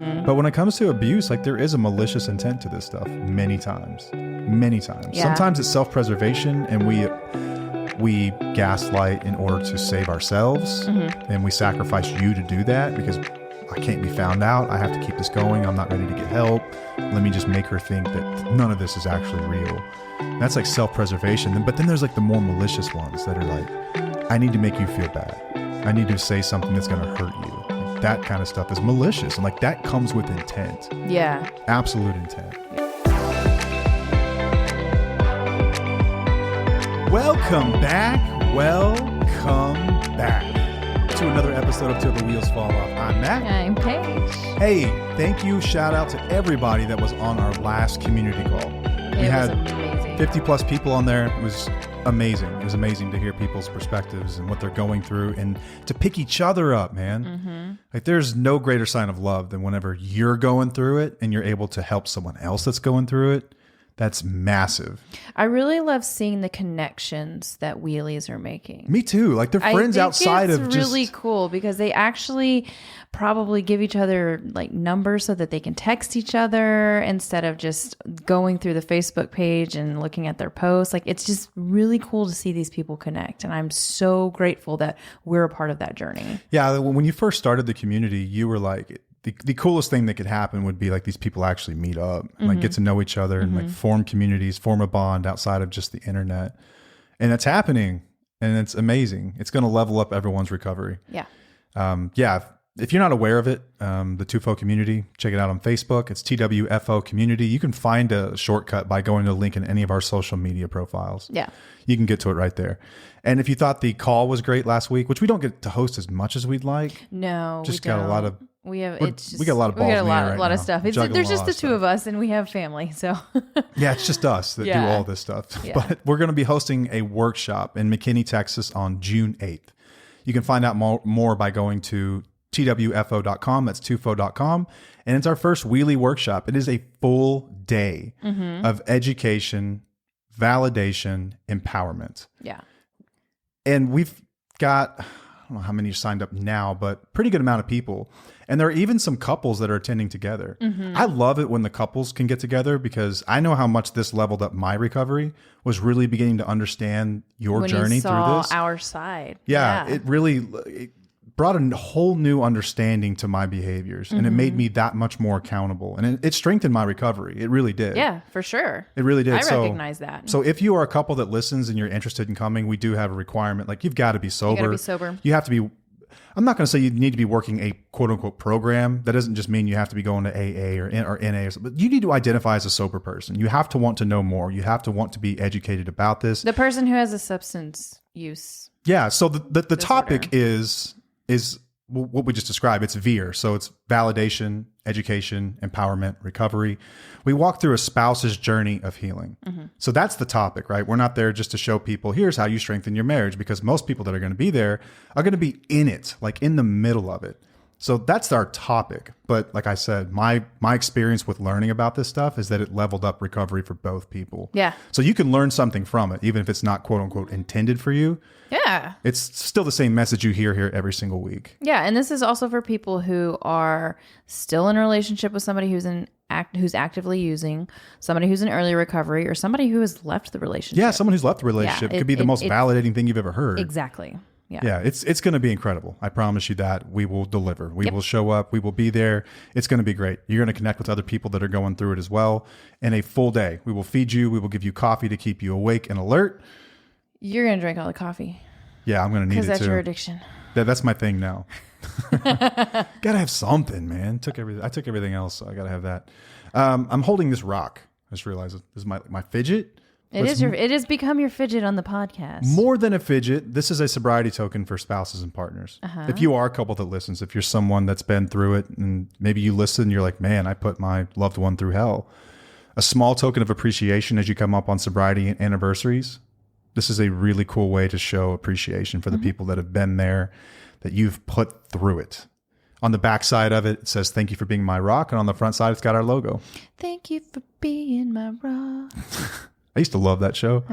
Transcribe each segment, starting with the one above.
But when it comes to abuse, like there is a malicious intent to this stuff many times. Yeah. Sometimes it's self-preservation and we gaslight in order to save ourselves, and we sacrifice you to do that because I can't be found out. I have to keep this going. I'm not ready to get help. Let me just make her think that none of this is actually real. And that's like self-preservation. But then there's like the more malicious ones that are like, I need to make you feel bad. I need to say something that's going to hurt you. Like that kind of stuff is malicious. And like that comes with intent. Yeah. Absolute intent. Welcome back to another episode of Till the Wheels Fall Off. I'm Matt. I'm Paige. Hey, thank you. Shout out to everybody that was on our last community call. We had amazing. 50 plus people on there. It was amazing. It was amazing to hear people's perspectives and what they're going through and to pick each other up, man. Like there's no greater sign of love than whenever you're going through it and you're able to help someone else that's going through it. That's massive. I really love seeing the connections that wheelies are making. Me too. Like they're friends outside of just... It's really cool because they actually probably give each other like numbers so that they can text each other instead of just going through the Facebook page and looking at their posts. Like it's just really cool to see these people connect. And I'm so grateful that we're a part of that journey. Yeah. When you first started the community, you were like... The coolest thing that could happen would be like these people actually meet up and like get to know each other and like form communities, form a bond outside of just the internet. And it's happening and it's amazing. It's going to level up everyone's recovery. Yeah. If you're not aware of it, the TUFO community, check it out on Facebook. It's TWFO community. You can find a shortcut by going to the link in any of our social media profiles. Yeah. You can get to it right there. And if you thought the call was great last week, which we don't get to host as much as we'd like. No, just got a lot of... We got a lot of balls. We got a lot of stuff. There's just the two of us, and we have family. So yeah, it's just us that do all this stuff. Yeah. But we're going to be hosting a workshop in McKinney, Texas, on June 8th. You can find out more by going to twfo.com. That's tufo.com, and it's our first wheelie workshop. It is a full day of education, validation, empowerment. Yeah, and we've got. I don't know how many signed up now, but pretty good amount of people. And there are even some couples that are attending together. I love it when the couples can get together because I know how much this leveled up my recovery, was really beginning to understand your journey through this. Our side. Yeah. It really brought a whole new understanding to my behaviors and it made me that much more accountable. And it strengthened my recovery. It really did. Yeah, for sure. It really did. I recognize that. So if you are a couple that listens and you're interested in coming, we do have a requirement. Like you've got to be sober. You got to be sober. You have to be, I'm not going to say you need to be working a quote unquote program. That doesn't just mean you have to be going to AA or NA or something. But you need to identify as a sober person. You have to want to know more. You have to want to be educated about this. The person who has a substance use. Yeah. So the topic is what we just described. It's VEER. So it's validation, education, empowerment, recovery. We walk through a spouse's journey of healing. So that's the topic, right? We're not there just to show people, here's how you strengthen your marriage, because most people that are going to be there are going to be in it, like in the middle of it. So that's our topic. But like I said, my experience with learning about this stuff is that it leveled up recovery for both people. Yeah. So you can learn something from it, even if it's not quote unquote intended for you. Yeah. It's still the same message you hear here every single week. Yeah. And this is also for people who are still in a relationship with somebody who's actively using, somebody who's in early recovery, or somebody who has left the relationship. Yeah, someone who's left the relationship. It could be the most validating thing you've ever heard. Exactly. Yeah, it's going to be incredible. I promise you that. We will deliver. We will show up. We will be there. It's going to be great. You're going to connect with other people that are going through it as well. In a full day, we will feed you. We will give you coffee to keep you awake and alert. You're going to drink all the coffee. Yeah, I'm going to need it too. Because that's your addiction. That's my thing now. Got to have something, man. I took everything else, so I got to have that. I'm holding this rock. I just realized this is my fidget. It has become your fidget on the podcast. More than a fidget, this is a sobriety token for spouses and partners. If you are a couple that listens, if you're someone that's been through it and maybe you listen, you're like, man, I put my loved one through hell. A small token of appreciation as you come up on sobriety anniversaries. This is a really cool way to show appreciation for the people that have been there, that you've put through it. On the back side of it, it says, thank you for being my rock. And on the front side, it's got our logo. Thank you for being my rock. I used to love that show.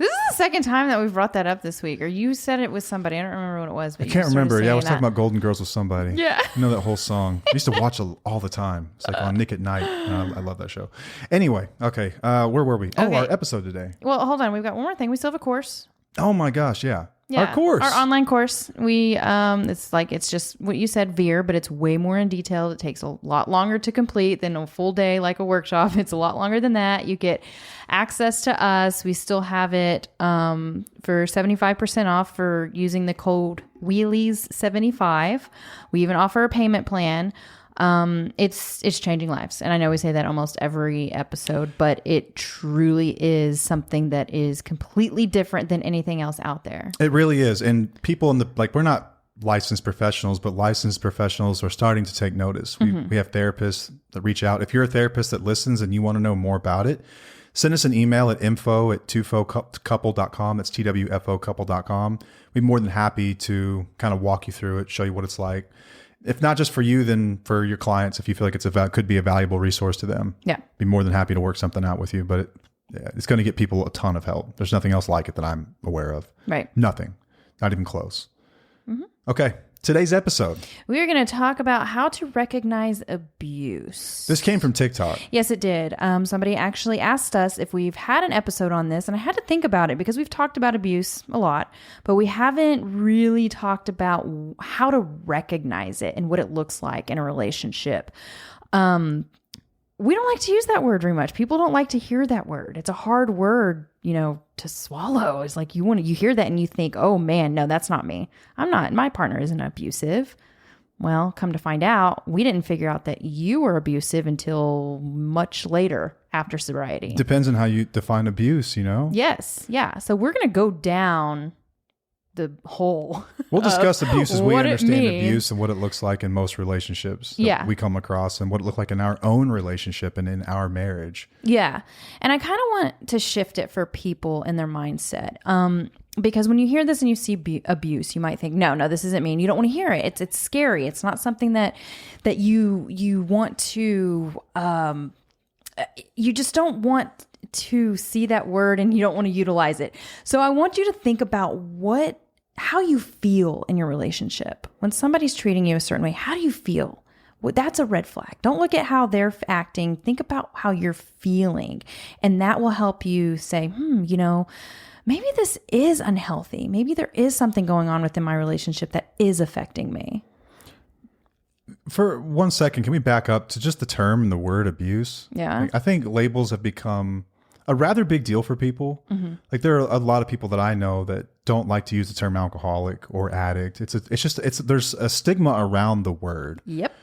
This is the second time that we've brought that up this week, or you said it with somebody. I don't remember what it was. But I can't remember. Yeah, I was that. talking about Golden Girls with somebody. Yeah. You know that whole song. I used to watch it all the time. It's like on Nick at Night. I love that show. Anyway, okay. Where were we? Oh, Okay. our episode today. Well, hold on. We've got one more thing. We still have a course. Oh my gosh, yeah. Yeah, Our course. Our online course. We it's just what you said, Veer, but it's way more in detail. It takes a lot longer to complete than a full day like a workshop. It's a lot longer than that. You get access to us. We still have it for 75% off for using the code Wheelies75. We even offer a payment plan. It's changing lives. And I know we say that almost every episode, but it truly is something that is completely different than anything else out there. It really is. And people we're not licensed professionals, but licensed professionals are starting to take notice. We have therapists that reach out. If you're a therapist that listens and you want to know more about it, send us an email at info@twofocouple.com. That's TWFO couple.com. We'd be more than happy to kind of walk you through it, show you what it's like. If not just for you, then for your clients, if you feel like could be a valuable resource to them. Yeah. Be more than happy to work something out with you, but it's going to get people a ton of help. There's nothing else like it that I'm aware of. Right. Nothing. Not even close. Mm-hmm. Okay. Today's episode. We are going to talk about how to recognize abuse. This came from TikTok. Yes, it did. Somebody actually asked us if we've had an episode on this, and I had to think about it because we've talked about abuse a lot, but we haven't really talked about how to recognize it and what it looks like in a relationship. We don't like to use that word very much. People don't like to hear that word. It's a hard word, to swallow. It's like you hear that and you think, oh man, no, that's not me. My partner isn't abusive. Well, come to find out, we didn't figure out that you were abusive until much later after sobriety. Depends on how you define abuse, Yes. Yeah. So we're going to go down the whole. We'll discuss abuse as we understand means. abuse and what it looks like in most relationships that we come across and what it looked like in our own relationship and in our marriage. Yeah. And I kind of want to shift it for people in their mindset. Because when you hear this and you see abuse, you might think, no, this isn't me. And you don't want to hear it. It's scary. It's not something that you want to, you just don't want to see that word and you don't want to utilize it. So I want you to think about how you feel in your relationship. When somebody's treating you a certain way, how do you feel? Well, that's a red flag. Don't look at how they're acting. Think about how you're feeling. And that will help you say, maybe this is unhealthy. Maybe there is something going on within my relationship that is affecting me. For 1 second, can we back up to just the term and the word abuse? Yeah. I think labels have become a rather big deal for people. Mm-hmm. Like there are a lot of people that I know that don't like to use the term alcoholic or addict. There's a stigma around the word. Yep.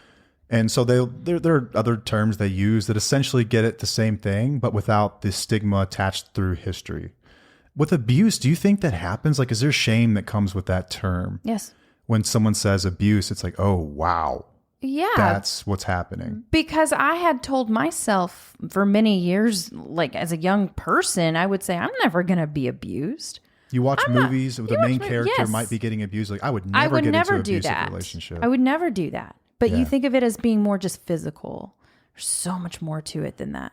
And so there are other terms they use that essentially get at the same thing, but without the stigma attached through history. With abuse, do you think that happens? Like, is there shame that comes with that term? Yes. When someone says abuse, it's like, oh, wow. Yeah. That's what's happening. Because I had told myself for many years, like as a young person, I would say, I'm never going to be abused. You watch movies where the main character might be getting abused. Like, I would never get into an abusive relationship. I would never do that. But you think of it as being more just physical. There's so much more to it than that.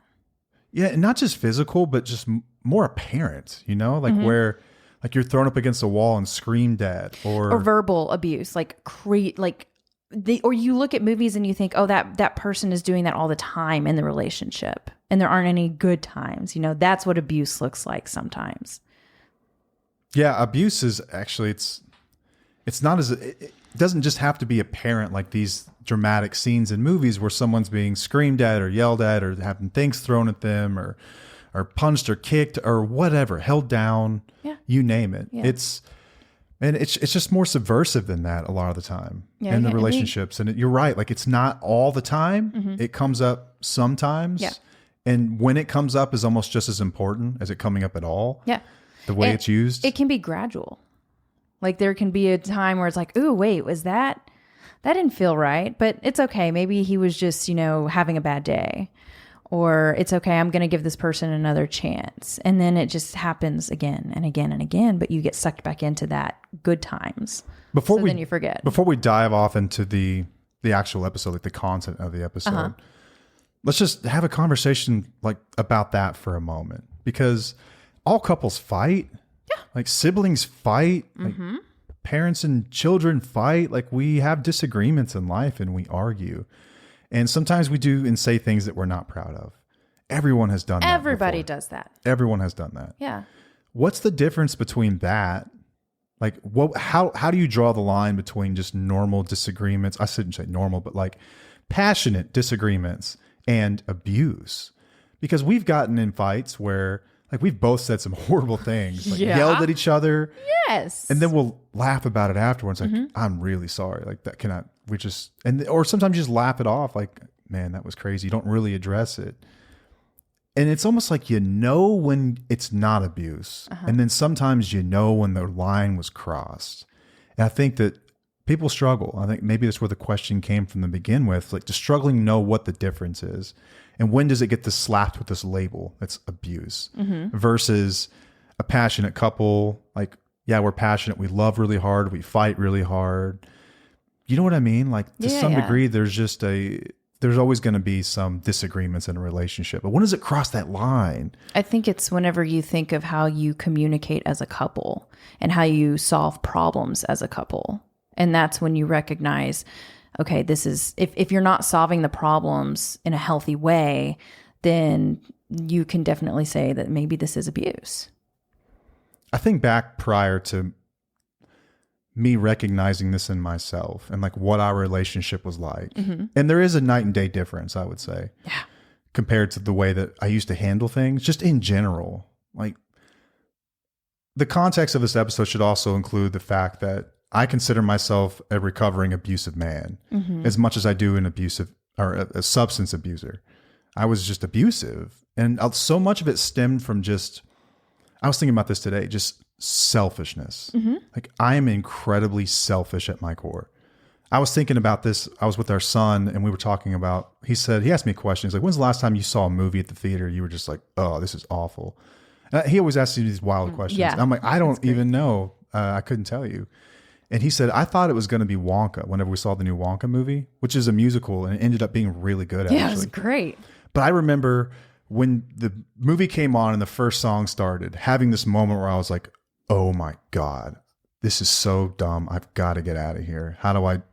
Yeah, and not just physical, but just more apparent, where like you're thrown up against a wall and screamed at or verbal abuse, or you look at movies and you think, oh, that person is doing that all the time in the relationship and there aren't any good times. That's what abuse looks like sometimes. Yeah, abuse is actually, it's not it doesn't just have to be apparent like these dramatic scenes in movies where someone's being screamed at or yelled at or having things thrown at them or punched or kicked or whatever, held down, you name it. Yeah. It's just more subversive than that a lot of the time in the relationships. And you're right. Like it's not all the time. Mm-hmm. It comes up sometimes. Yeah. And when it comes up is almost just as important as it coming up at all. Yeah. The way it's used. It can be gradual. Like there can be a time where it's like, ooh, wait, was that didn't feel right, but it's okay. Maybe he was just, having a bad day. Or it's okay, I'm going to give this person another chance. And then it just happens again and again and again, but you get sucked back into that good times. Then you forget. Before we dive off into the actual episode, like the content of the episode, let's just have a conversation like about that for a moment. Because all couples fight. Yeah. Like siblings fight. Like parents and children fight. Like we have disagreements in life and we argue. And sometimes we do and say things that we're not proud of. Everyone has done that. Everybody does that. Everyone has done that. Yeah. What's the difference between that? Like how do you draw the line between just normal disagreements? I shouldn't say normal, but like passionate disagreements and abuse. Because we've gotten in fights where like we've both said some horrible things, like yelled at each other. Yes. And then we'll laugh about it afterwards. Like, I'm really sorry. Like that or sometimes you just laugh it off. Like, man, that was crazy. You don't really address it. And it's almost like when it's not abuse. And then sometimes when the line was crossed. And I think that people struggle. I think maybe that's where the question came from to begin with. Like, just struggling to know what the difference is. And when does it get slapped with this label that's abuse versus a passionate couple? Like, yeah, we're passionate. We love really hard. We fight really hard. You know what I mean? Like to some degree, there's always going to be some disagreements in a relationship. But when does it cross that line? I think it's whenever you think of how you communicate as a couple and how you solve problems as a couple. And that's when you recognize, okay, this is, if you're not solving the problems in a healthy way, then you can definitely say that maybe this is abuse. I think back prior to me recognizing this in myself and like what our relationship was like. And there is a night and day difference, I would say, compared to the way that I used to handle things, just in general. Like the context of this episode should also include the fact that I consider myself a recovering abusive man as much as I do an abusive or a substance abuser. I was just abusive. And so much of it stemmed from I was thinking about this today, just selfishness. Like I am incredibly selfish at my core. I was thinking about this. I was with our son and we were talking about, he asked me a question. He's like, when's the last time you saw a movie at the theater? You were just like, oh, this is awful. And he always asks me these wild questions. Yeah. And I'm like, I don't even know. I couldn't tell you. And he said, I thought it was going to be Wonka whenever we saw the new Wonka movie, which is a musical and it ended up being really good. Yeah, it was great. But I remember when the movie came on and the first song started, having this moment where I was like, oh my God, this is so dumb. I've got to get out of here. How do I?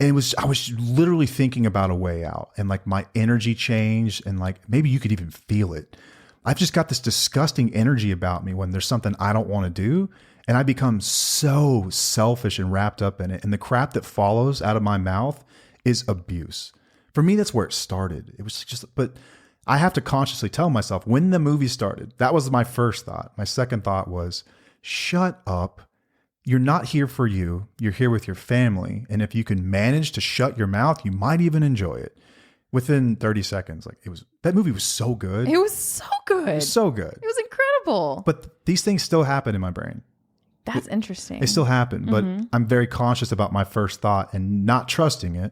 And I was literally thinking about a way out and like my energy changed and like maybe you could even feel it. I've just got this disgusting energy about me when there's something I don't want to do. And I become so selfish and wrapped up in it. And the crap that follows out of my mouth is abuse. For me, that's where it started. It was but I have to consciously tell myself when the movie started, that was my first thought. My second thought was, shut up. You're not here for you. You're here with your family. And if you can manage to shut your mouth, you might even enjoy it. Within 30 seconds, that movie was so good. It was so good. It was so good. It was incredible. But these things still happen in my brain. That's interesting. They still happen, but I'm very conscious about my first thought and not trusting it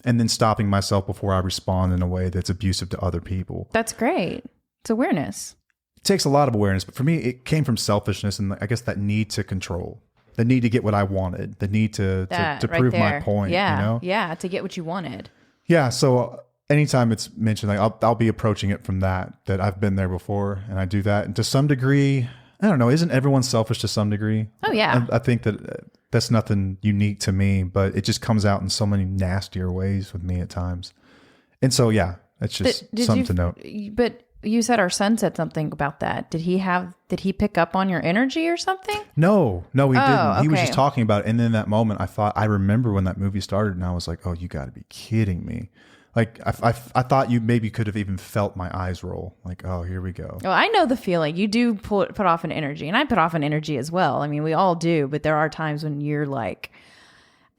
and then stopping myself before I respond in a way that's abusive to other people. That's great. It's awareness. It takes a lot of awareness, but for me, it came from selfishness and I guess that need to control, the need to get what I wanted, the need to prove my point. Yeah. You know? Yeah. To get what you wanted. Yeah. So anytime it's mentioned, like I'll be approaching it from that I've been there before and I do that. And to some degree, I don't know, isn't everyone selfish to some degree? Oh, yeah. I think that that's nothing unique to me, but it just comes out in so many nastier ways with me at times. And so, yeah, it's just something to note. But you said our son said something about that. Did he pick up on your energy or something? No, he didn't. Okay. He was just talking about it. And in that moment, I remember when that movie started and I was like, oh, you got to be kidding me. Like I thought you maybe could have even felt my eyes roll. Like, oh, here we go. Well, I know the feeling. You do put off an energy, and I put off an energy as well. I mean, we all do, but there are times when you're like,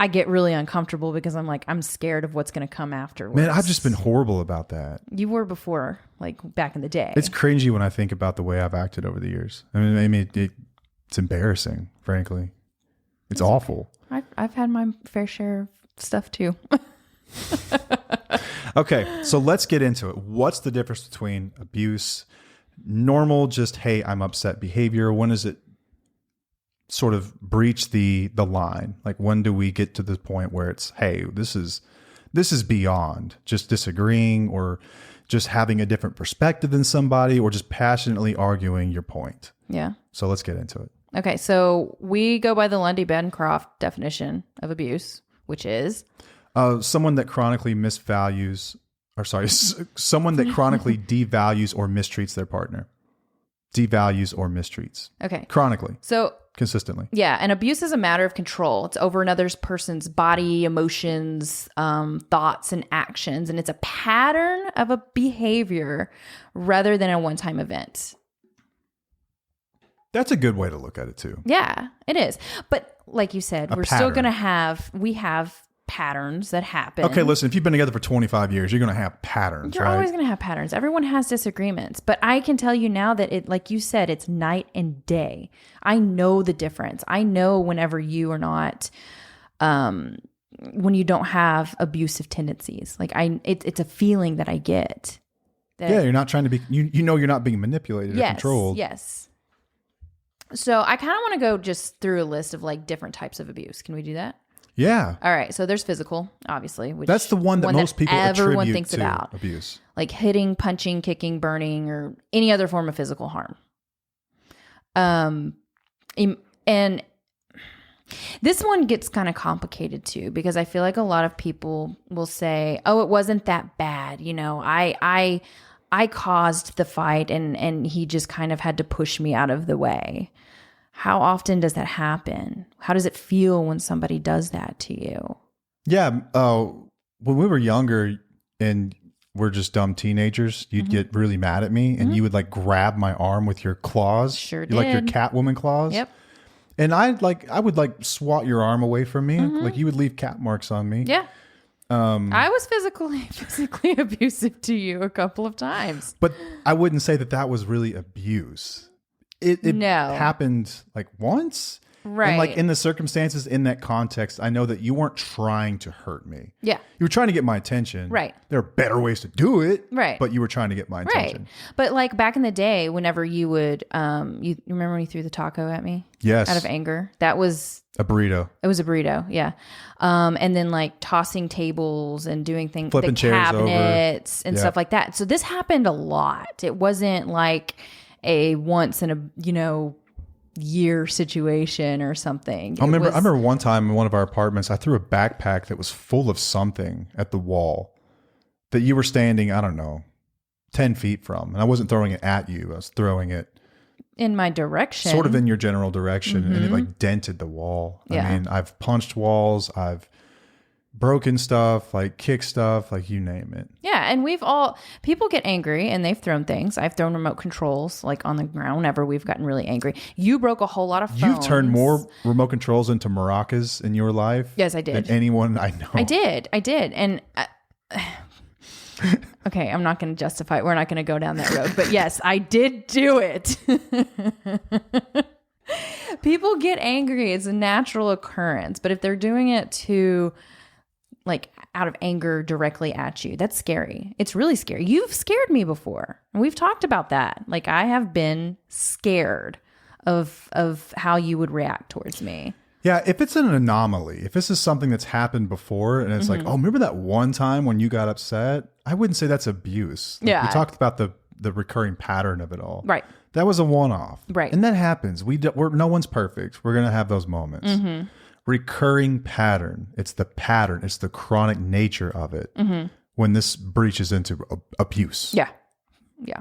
I get really uncomfortable because I'm scared of what's going to come afterwards. Man, I've just been horrible about that. You were before, like back in the day. It's cringy when I think about the way I've acted over the years. I mean, it's embarrassing, frankly. It's awful. I've had my fair share of stuff too. Okay, so let's get into it. What's the difference between abuse, normal, just, hey, I'm upset behavior? When does it sort of breach the line? Like when do we get to the point where it's, hey, this is This is beyond just disagreeing or just having a different perspective than somebody or just passionately arguing your point. Yeah. So let's get into it. Okay. So we go by the Lundy-Bancroft definition of abuse, which is someone that chronically someone that chronically devalues or mistreats their partner. Devalues or mistreats. Okay. Chronically. So consistently. Yeah. And abuse is a matter of control. It's over another person's body, emotions, thoughts, and actions. And it's a pattern of a behavior rather than a one-time event. That's a good way to look at it too. Yeah, it is. But like you said, still going to have patterns that happen. Okay, listen, if you've been together for 25 years, you're going to have patterns, You're right? always going to have patterns. Everyone has disagreements. But I can tell you now that it, like you said, it's night and day. I know the difference. I know whenever you are not, when you don't have abusive tendencies. Like it's a feeling that I get. Yeah, you're not trying to be, you know you're not being manipulated or controlled. Yes. So I kind of want to go just through a list of like different types of abuse. Can we do that? Yeah. All right. So there's physical, obviously. Which that's the one that most people everyone attribute thinks to about. Abuse. Like hitting, punching, kicking, burning, or any other form of physical harm. And this one gets kind of complicated too, because I feel like a lot of people will say, "Oh, it wasn't that bad. You know, I caused the fight, and he just kind of had to push me out of the way." How often does that happen? How does it feel when somebody does that to you? Yeah. When we were younger and we're just dumb teenagers, you'd get really mad at me and you would like grab my arm with your claws. Sure did. Like your Catwoman claws. Yep. And I would like swat your arm away from me. Like you would leave cat marks on me. Yeah. I was physically abusive to you a couple of times. But I wouldn't say that was really abuse. It happened like once. Right. And like in the circumstances, in that context, I know that you weren't trying to hurt me. Yeah. You were trying to get my attention. Right. There are better ways to do it. Right. But you were trying to get my attention. Right. But like back in the day, whenever you would, you remember when you threw the taco at me? Yes. Out of anger. That was a burrito. It was a burrito. Yeah. And then like tossing tables and doing things, flipping the chairs cabinets over. and stuff like that. So this happened a lot. It wasn't like a once in a, year situation or something. I remember one time in one of our apartments, I threw a backpack that was full of something at the wall that you were standing, I don't know, 10 feet from. And I wasn't throwing it at you. I was throwing it in my direction. Sort of in your general direction. And it like dented the wall. Yeah. I mean, I've punched walls. I've broken stuff, like kicked stuff, like you name it. Yeah. And people get angry and they've thrown things. I've thrown remote controls like on the ground whenever we've gotten really angry. You broke a whole lot of phones. You've turned more remote controls into maracas in your life. Yes, I did. Than anyone I know. I did. And okay, I'm not going to justify it. We're not going to go down that road. But yes, I did do it. People get angry. It's a natural occurrence. But if they're doing it to like out of anger directly at you, that's scary. It's really scary. You've scared me before. And we've talked about that. Like I have been scared of how you would react towards me. Yeah, if it's an anomaly, if this is something that's happened before and it's like, oh, remember that one time when you got upset? I wouldn't say that's abuse. Like, yeah. We talked about the recurring pattern of it all. Right. That was a one-off. Right. And that happens. No one's perfect. We're going to have those moments. Recurring pattern. It's the pattern. It's the chronic nature of it when this breaches into abuse. Yeah. Yeah.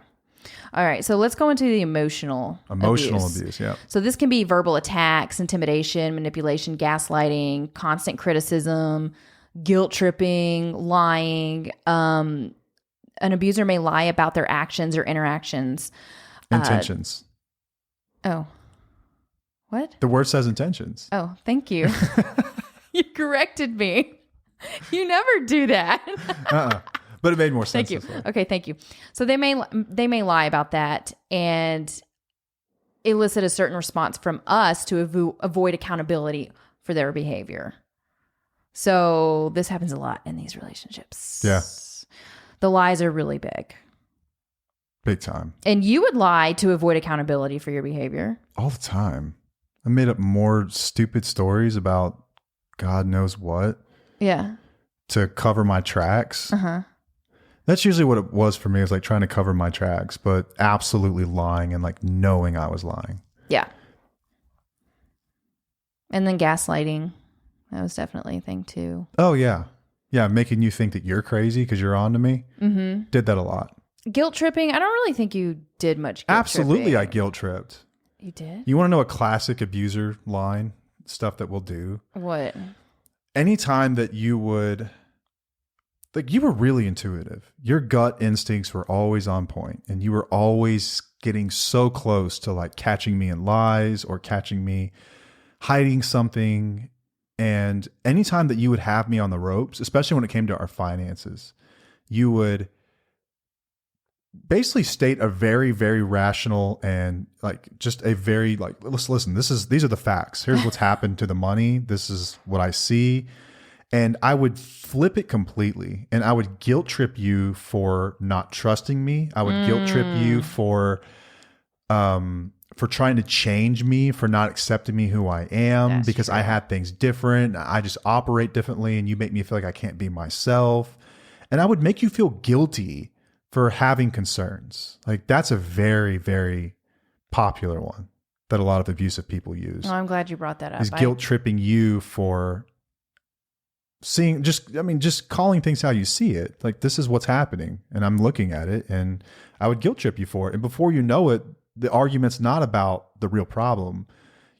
All right. So let's go into the emotional abuse. Yeah. So this can be verbal attacks, intimidation, manipulation, gaslighting, constant criticism, guilt tripping, lying. An abuser may lie about their actions or interactions. Intentions. What? The word says intentions. Oh, thank you. You corrected me. You never do that. But it made more sense. Thank you. Okay, thank you. So they may lie about that and elicit a certain response from us to avoid accountability for their behavior. So this happens a lot in these relationships. Yeah. The lies are really big. Big time. And you would lie to avoid accountability for your behavior. All the time. I made up more stupid stories about God knows what. Yeah. to cover my tracks. That's usually what it was for me. It was like trying to cover my tracks, but absolutely lying and like knowing I was lying. Yeah. And then gaslighting. That was definitely a thing too. Oh, yeah. Yeah, making you think that you're crazy because you're on to me. Did that a lot. Guilt tripping. I don't really think you did much guilt Absolutely, tripping. I guilt tripped. You did? You want to know a classic abuser line? Stuff that we'll do. What? Anytime that you would... Like, you were really intuitive. Your gut instincts were always on point, and you were always getting so close to like catching me in lies or catching me hiding something. And anytime that you would have me on the ropes, especially when it came to our finances, you would basically state a very, very rational and like just a very like, listen, these are the facts. Here's what's happened to the money. This is what I see. And I would flip it completely, and I would guilt trip you for not trusting me. I would guilt trip you for trying to change me, for not accepting me who I am. That's because true. I had things different. I just operate differently, and you make me feel like I can't be myself. And I would make you feel guilty for having concerns. Like, that's a very, very popular one that a lot of abusive people use. Oh, I'm glad you brought that up. Is guilt tripping you for seeing, just calling things how you see it. Like, this is what's happening, and I'm looking at it, and I would guilt trip you for it. And before you know it, the argument's not about the real problem.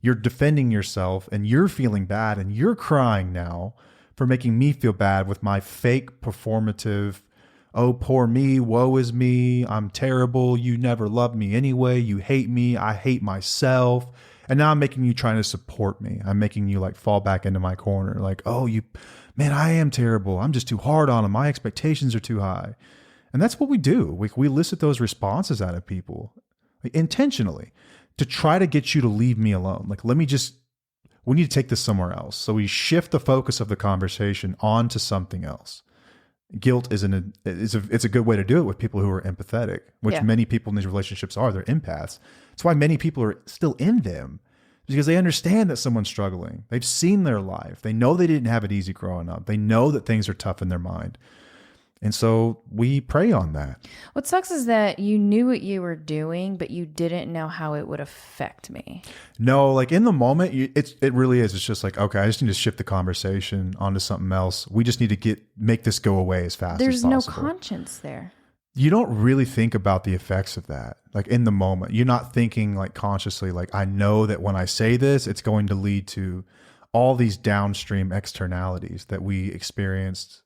You're defending yourself, and you're feeling bad, and you're crying now for making me feel bad with my fake performative, oh, poor me, woe is me, I'm terrible, you never loved me anyway, you hate me, I hate myself. And now I'm making you trying to support me. I'm making you like fall back into my corner. Like, oh, man, I am terrible. I'm just too hard on them. My expectations are too high. And that's what we do. We elicit those responses out of people intentionally to try to get you to leave me alone. Like, we need to take this somewhere else. So we shift the focus of the conversation onto something else. Guilt it's a good way to do it with people who are empathetic, which many people in these relationships are. They're empaths. That's why many people are still in them, because they understand that someone's struggling. They've seen their life. They know they didn't have it easy growing up. They know that things are tough in their mind. And so we prey on that. What sucks is that you knew what you were doing, but you didn't know how it would affect me. No, like in the moment, it really is. It's just like, okay, I just need to shift the conversation onto something else. We just need to make this go away as fast as possible. There's no conscience there. You don't really think about the effects of that. Like in the moment, you're not thinking like consciously, like, I know that when I say this, it's going to lead to all these downstream externalities that we experienced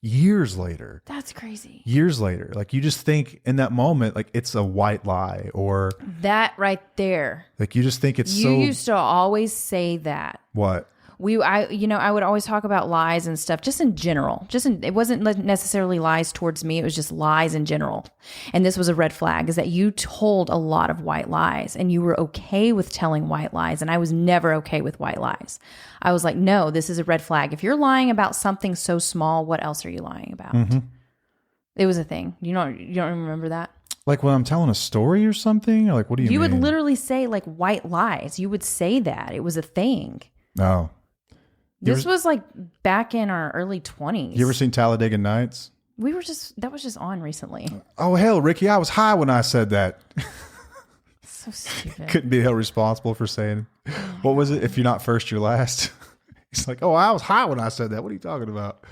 years later. That's crazy. Years later. Like, you just think in that moment, like it's a white lie, or that right there. Like, you just think it's you used to always say that. What? I would always talk about lies and stuff just in general. It wasn't necessarily lies towards me. It was just lies in general. And this was a red flag, is that you told a lot of white lies, and you were okay with telling white lies. And I was never okay with white lies. I was like, no, this is a red flag. If you're lying about something so small, what else are you lying about? Mm-hmm. It was a thing. You don't remember that? Like when I'm telling a story or something? Or like, what do you mean? You would literally say like white lies. You would say that. It was a thing. Oh. This was like back in our early 20s. You ever seen Talladega Nights? That was just on recently. Oh, hell, Ricky, I was high when I said that. So stupid. Couldn't be held responsible for saying, what was it? If you're not first, you're last. He's like, oh, I was high when I said that. What are you talking about?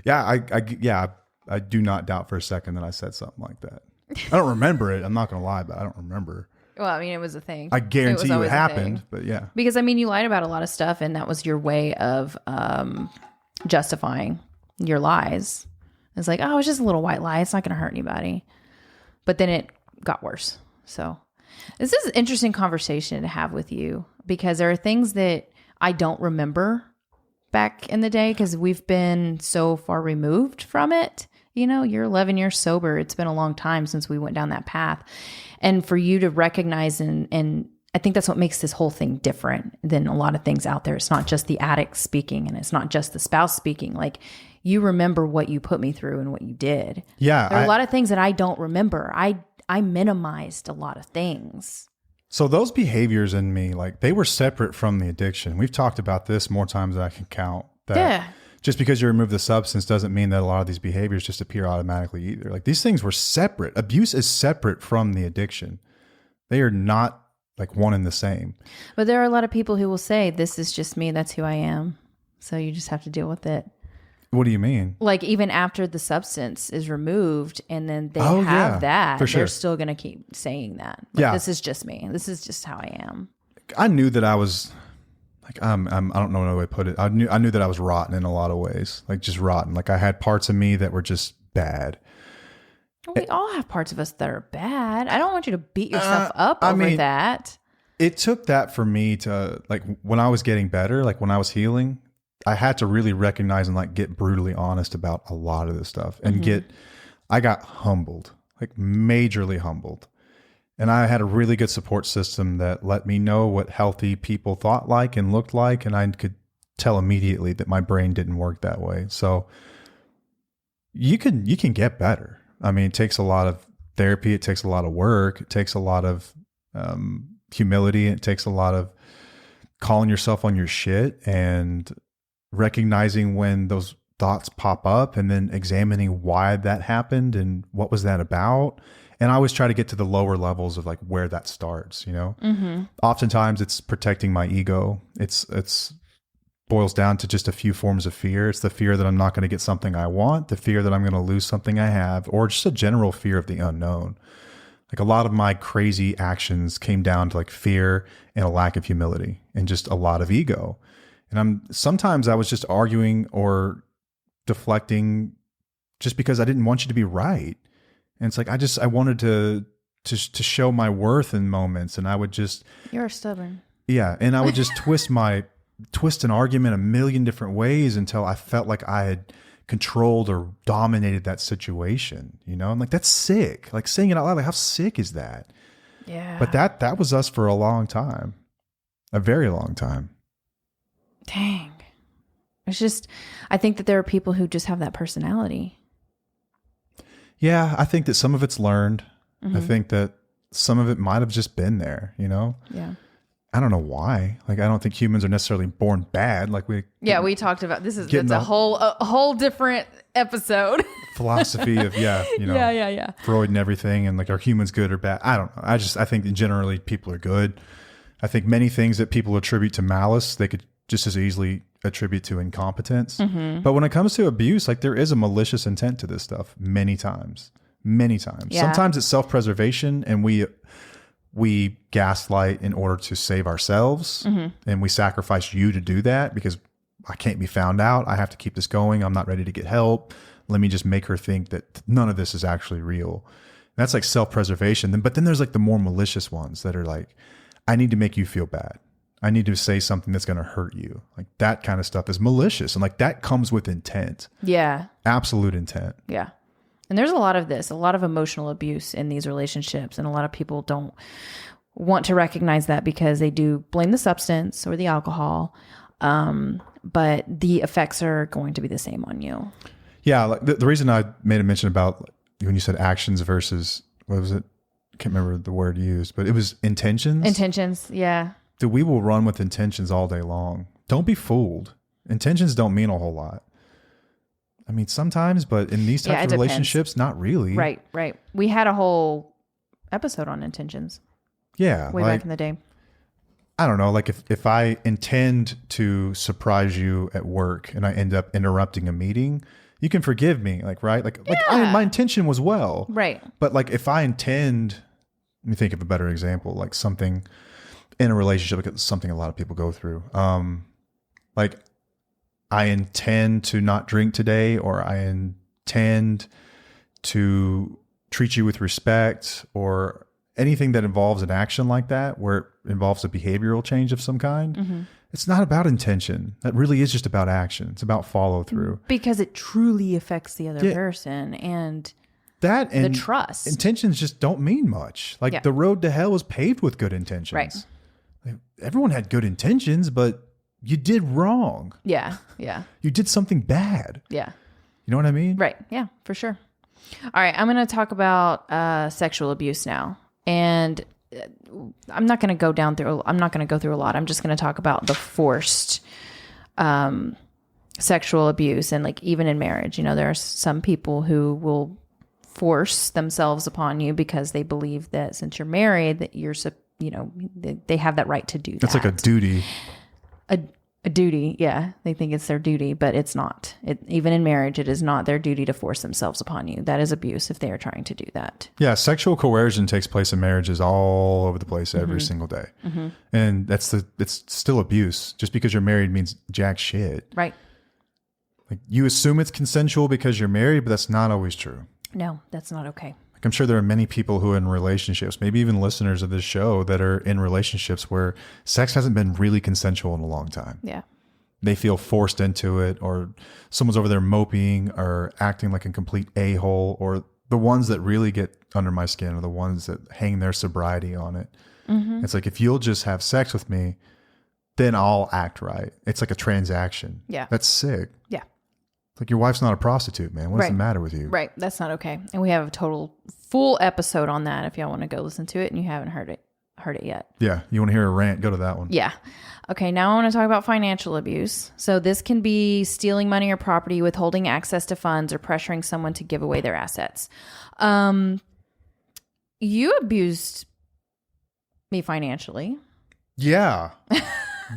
Yeah, I do not doubt for a second that I said something like that. I don't remember it. I'm not going to lie, but I don't remember. Well, I mean, it was a thing. I guarantee you it happened, but yeah. Because, I mean, you lied about a lot of stuff, and that was your way of justifying your lies. It's like, oh, it's just a little white lie. It's not going to hurt anybody. But then it got worse. So this is an interesting conversation to have with you, because there are things that I don't remember back in the day because we've been so far removed from it. You know, you're 11 years sober. It's been a long time since we went down that path. And for you to recognize, and I think that's what makes this whole thing different than a lot of things out there. It's not just the addict speaking, and it's not just the spouse speaking. Like, you remember what you put me through and what you did. Yeah. There are a lot of things that I don't remember. I minimized a lot of things. So those behaviors in me, like, they were separate from the addiction. We've talked about this more times than I can count. That just because you remove the substance doesn't mean that a lot of these behaviors just appear automatically either. Like these things were separate. Abuse is separate from the addiction. They are not like one and the same. But there are a lot of people who will say, this is just me. That's who I am. So you just have to deal with it. What do you mean? Like even after the substance is removed and then they have that, for sure. They're still going to keep saying that. Like, this is just me. This is just how I am. I knew that I was like, I don't know how to put it. I knew that I was rotten in a lot of ways, like just rotten. Like I had parts of me that were just bad. We all have parts of us that are bad. I don't want you to beat yourself up over that. It took that for me to like, when I was getting better, like when I was healing, I had to really recognize and like get brutally honest about a lot of this stuff and I got humbled, like majorly humbled. And I had a really good support system that let me know what healthy people thought like and looked like. And I could tell immediately that my brain didn't work that way. So you can get better. I mean, it takes a lot of therapy. It takes a lot of work. It takes a lot of humility. It takes a lot of calling yourself on your shit and recognizing when those thoughts pop up and then examining why that happened and what was that about. And I always try to get to the lower levels of like where that starts, you know? Oftentimes it's protecting my ego. It's boils down to just a few forms of fear. It's the fear that I'm not going to get something I want, the fear that I'm going to lose something I have, or just a general fear of the unknown. Like a lot of my crazy actions came down to like fear and a lack of humility and just a lot of ego. And sometimes I was just arguing or deflecting just because I didn't want you to be right. And it's like, I wanted to show my worth in moments. And I would just, you're stubborn. Yeah. And I would just twist an argument a million different ways until I felt like I had controlled or dominated that situation, you know? I'm like, that's sick. Like saying it out loud, like how sick is that? Yeah. But that was us for a long time, a very long time. Dang. It's just, I think that there are people who just have that personality. Yeah, I think that some of it's learned. I think that some of it might have just been there, you know? Yeah. I don't know why. Like, I don't think humans are necessarily born bad. Like we talked about that's a whole different episode. Philosophy of, you know, yeah. Freud and everything. And like, are humans good or bad? I don't know. I think that generally people are good. I think many things that people attribute to malice, they could just as easily attribute to incompetence. But when it comes to abuse, like there is a malicious intent to this stuff many times. Yeah. Sometimes it's self-preservation and we gaslight in order to save ourselves and we sacrifice you to do that because I can't be found out. I have to keep this going. I'm not ready to get help. Let me just make her think that none of this is actually real. That's like self-preservation. But then there's like the more malicious ones that are like, I need to make you feel bad. I need to say something that's going to hurt you. Like that kind of stuff is malicious. And like that comes with intent. Yeah. Absolute intent. Yeah. And there's a lot of this, a lot of emotional abuse in these relationships. And a lot of people don't want to recognize that because they do blame the substance or the alcohol. But the effects are going to be the same on you. Yeah. Like the reason I made a mention about when you said actions versus, what was it? I can't remember the word used, but it was intentions. Intentions. Yeah. Dude, we will run with intentions all day long. Don't be fooled. Intentions don't mean a whole lot. I mean, sometimes, but in these types of relationships, not really. Right. We had a whole episode on intentions. Yeah. Way back in the day. I don't know. Like if I intend to surprise you at work and I end up interrupting a meeting, you can forgive me. Like, right. My intention was well. Right. But like if I intend, let me think of a better example, like something in a relationship, like something a lot of people go through. Like I intend to not drink today, or I intend to treat you with respect, or anything that involves an action like that, where it involves a behavioral change of some kind. It's not about intention. That really is just about action. It's about follow through. Because it truly affects the other person and the trust. Intentions just don't mean much. Like the road to hell is paved with good intentions. Right. Like, everyone had good intentions, but you did wrong. Yeah. You did something bad. Yeah. You know what I mean? Right. Yeah, for sure. All right. I'm going to talk about sexual abuse now. And I'm not going to go through a lot. I'm just going to talk about the forced sexual abuse. And like, even in marriage, you know, there are some people who will force themselves upon you because they believe that since you're married, that you're, you know, they have that right to do that. It's like a duty. A duty. Yeah. They think it's their duty, but it's not. Even in marriage, it is not their duty to force themselves upon you. That is abuse if they are trying to do that. Yeah. Sexual coercion takes place in marriages all over the place every single day. And it's still abuse. Just because you're married means jack shit. Right. Like, you assume it's consensual because you're married, but that's not always true. No, that's not okay. I'm sure there are many people who are in relationships, maybe even listeners of this show, that are in relationships where sex hasn't been really consensual in a long time. Yeah. They feel forced into it, or someone's over there moping or acting like a complete a-hole, or the ones that really get under my skin are the ones that hang their sobriety on it. It's like, if you'll just have sex with me, then I'll act right. It's like a transaction. Yeah. That's sick. Yeah. Like, your wife's not a prostitute, man. What does the matter with you? Right. That's not okay. And we have a full episode on that if y'all want to go listen to it and you haven't heard it yet. Yeah. You want to hear a rant? Go to that one. Yeah. Okay. Now I want to talk about financial abuse. So this can be stealing money or property, withholding access to funds, or pressuring someone to give away their assets. You abused me financially. Yeah.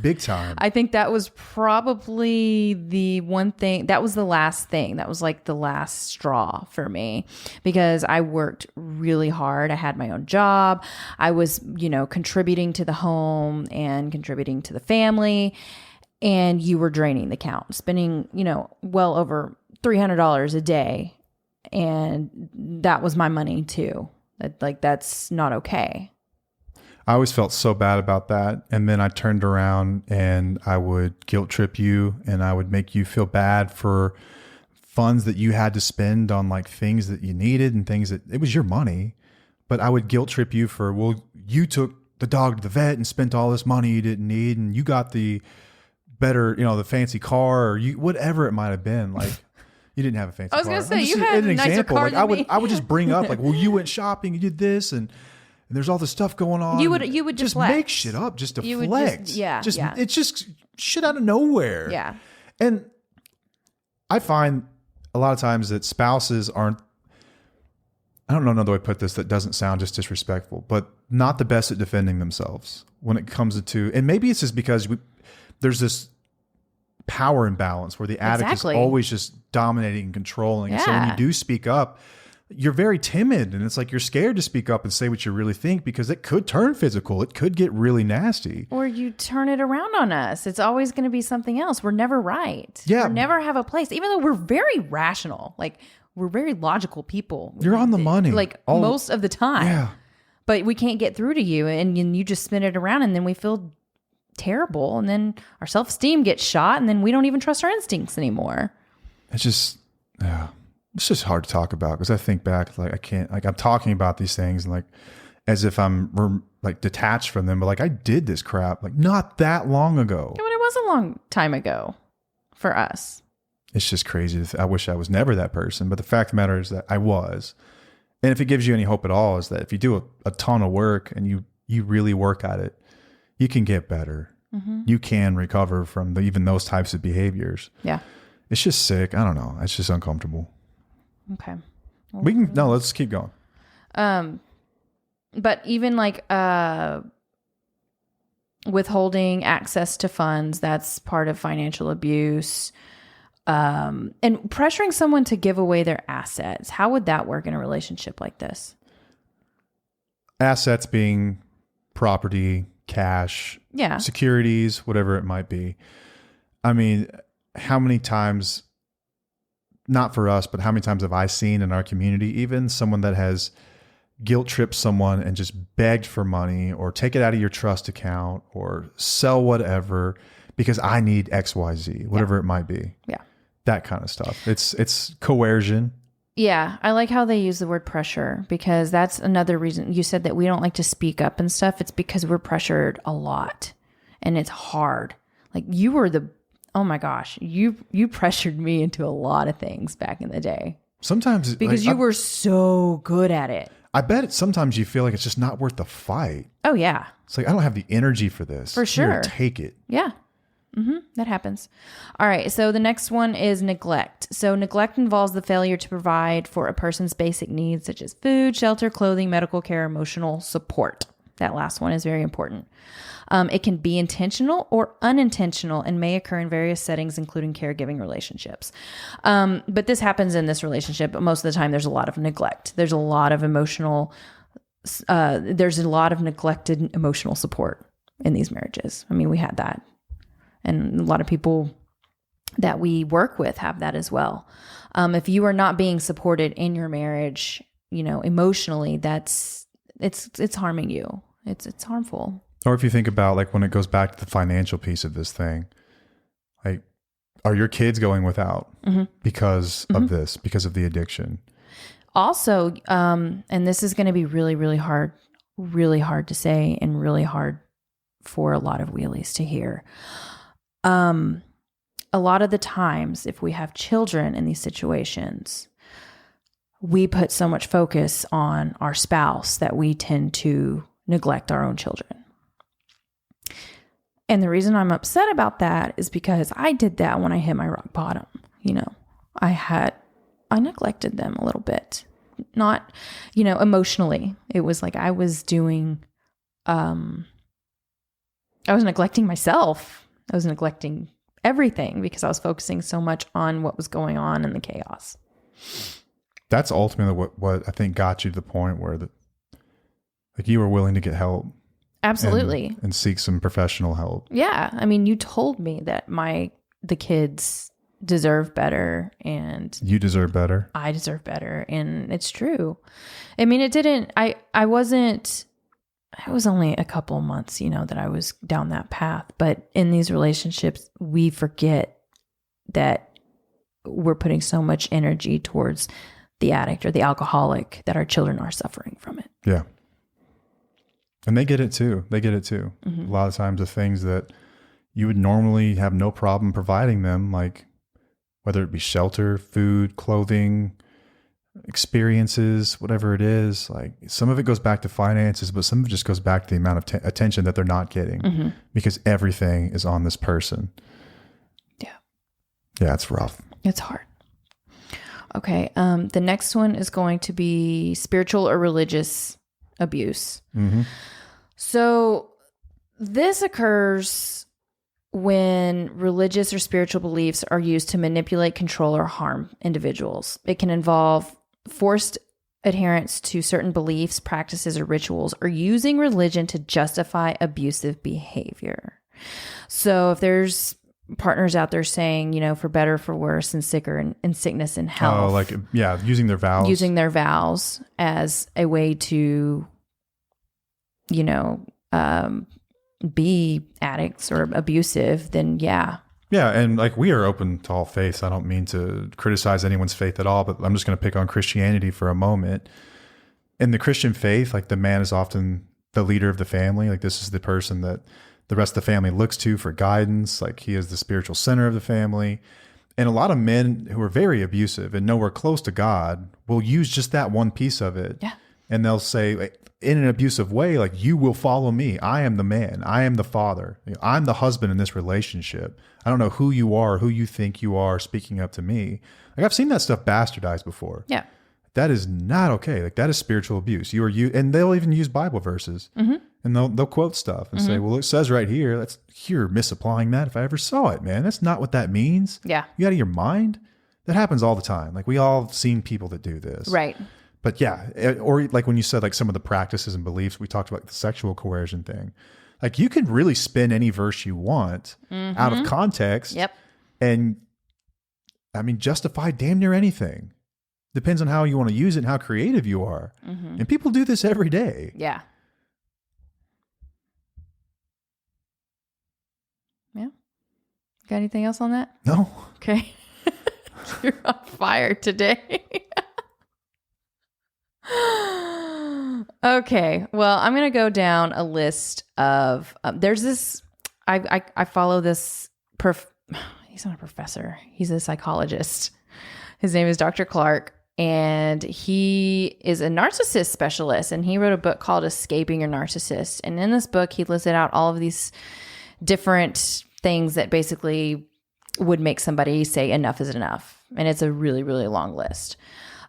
Big time. I think that was probably the one thing, that was the last thing. That was like the last straw for me, because I worked really hard. I had my own job. I was, you know, contributing to the home and contributing to the family. And you were draining the account, spending, you know, well over $300 a day. And that was my money too. That's not okay. I always felt so bad about that. And then I turned around and I would guilt trip you, and I would make you feel bad for funds that you had to spend on like things that you needed and things that it was your money. But I would guilt trip you for, well, you took the dog to the vet and spent all this money you didn't need, and you got the better, you know, the fancy car, or you, whatever it might have been. Like, you didn't have a fancy car. I was going to say, you had a nicer car than me. I would just bring up like, well, you went shopping, you did this, and there's all this stuff going on. You would just flex. Make shit up just to you flex. Yeah. It's just shit out of nowhere. Yeah. And I find a lot of times that spouses aren't, I don't know another way to put this that doesn't sound just disrespectful, but not the best at defending themselves when it comes to, and maybe it's just because there's this power imbalance where the addict is always just dominating and controlling. Yeah. And so when you do speak up, you're very timid, and it's like you're scared to speak up and say what you really think, because it could turn physical. It could get really nasty. Or you turn it around on us. It's always going to be something else. We're never right. Yeah. We never have a place, even though we're very rational. Like, we're very logical people. You're on the money. Like most of the time. Yeah. But we can't get through to you, and you just spin it around, and then we feel terrible, and then our self-esteem gets shot, and then we don't even trust our instincts anymore. It's just, yeah. It's just hard to talk about, because I think back, like, I can't, like, I'm talking about these things and like as if I'm like detached from them, but like, I did this crap like not that long ago. Yeah, but it was a long time ago for us. It's just crazy. I wish I was never that person, but the fact of the matter is that I was. And if it gives you any hope at all, is that if you do a ton of work and you really work at it, you can get better. Mm-hmm. You can recover from even those types of behaviors. Yeah. It's just sick. I don't know. It's just uncomfortable. Okay. Let's keep going. But even like withholding access to funds, that's part of financial abuse. And pressuring someone to give away their assets. How would that work in a relationship like this? Assets being property, cash, securities, whatever it might be. I mean, how many times, not for us, but how many times have I seen in our community, even someone that has guilt tripped someone and just begged for money, or take it out of your trust account, or sell whatever because I need XYZ, whatever it might be. Yeah. That kind of stuff. It's coercion. Yeah. I like how they use the word pressure, because that's another reason you said that we don't like to speak up and stuff. It's because we're pressured a lot, and it's hard. Like, you were oh my gosh, you pressured me into a lot of things back in the day. Sometimes because you were so good at it. I bet sometimes you feel like it's just not worth the fight. Oh yeah. It's like, I don't have the energy for this. For sure. Here, take it. Yeah. That happens. All right. So the next one is neglect. So neglect involves the failure to provide for a person's basic needs, such as food, shelter, clothing, medical care, emotional support. That last one is very important. It can be intentional or unintentional and may occur in various settings, including caregiving relationships. But this happens in this relationship. But most of the time, there's a lot of neglect. There's a lot of there's a lot of neglected emotional support in these marriages. I mean, we had that. And a lot of people that we work with have that as well. If you are not being supported in your marriage, emotionally, it's harming you. It's harmful. Or if you think about like when it goes back to the financial piece of this thing, like, are your kids going without because of this, because of the addiction? Also, and this is going to be really, really hard to say and really hard for a lot of wheelies to hear. A lot of the times, if we have children in these situations, we put so much focus on our spouse that we tend to neglect our own children. And the reason I'm upset about that is because I did that when I hit my rock bottom. I neglected them a little bit, not, emotionally. It was like I was neglecting myself. I was neglecting everything because I was focusing so much on what was going on in the chaos. That's ultimately what I think got you to the point where you were willing to get help. Absolutely. And seek some professional help. Yeah. I mean, you told me that the kids deserve better and you deserve better. I deserve better. And it's true. I mean, it was only a couple of months, that I was down that path. But in these relationships, we forget that we're putting so much energy towards the addict or the alcoholic that our children are suffering from it. Yeah. And they get it too. A lot of times the things that you would normally have no problem providing them, like whether it be shelter, food, clothing, experiences, whatever it is, like some of it goes back to finances, but some of it just goes back to the amount of attention that they're not getting because everything is on this person. Yeah, it's rough. It's hard. Okay. The next one is going to be spiritual or religious abuse. So this occurs when religious or spiritual beliefs are used to manipulate, control, or harm individuals. It can involve forced adherence to certain beliefs, practices, or rituals, or using religion to justify abusive behavior. So if there's partners out there saying, for better, for worse, and in sickness and health. Oh, using their vows. Using their vows as a way to, be addicts or abusive, then yeah. Yeah, and we are open to all faiths. I don't mean to criticize anyone's faith at all, but I'm just going to pick on Christianity for a moment. In the Christian faith, the man is often the leader of the family. This is the person that the rest of the family looks to for guidance. He is the spiritual center of the family. And a lot of men who are very abusive and nowhere close to God will use just that one piece of it. Yeah. And they'll say, in an abusive way, you will follow me. I am the man. I am the father. I'm the husband in this relationship. I don't know who you are, who you think you are speaking up to me. I've seen that stuff bastardized before. Yeah. That is not okay. That is spiritual abuse. And they'll even use Bible verses and they'll quote stuff and say, well, it says right here, you're misapplying that if I ever saw it, man. That's not what that means. Yeah. You out of your mind? That happens all the time. We all seen people that do this. Right. But yeah, or when you said some of the practices and beliefs, we talked about the sexual coercion thing. You can really spin any verse you want out of context. Yep. And justify damn near anything. Depends on how you want to use it and how creative you are. And people do this every day. Yeah. Yeah. Got anything else on that? No. Okay. You're on fire today. Okay. Well, I'm going to go down a list of, there's this, I follow this, he's not a professor. He's a psychologist. His name is Dr. Clark, and he is a narcissist specialist, and he wrote a book called Escaping Your Narcissist. And in this book, he listed out all of these different things that basically would make somebody say enough is enough. And it's a really, really long list.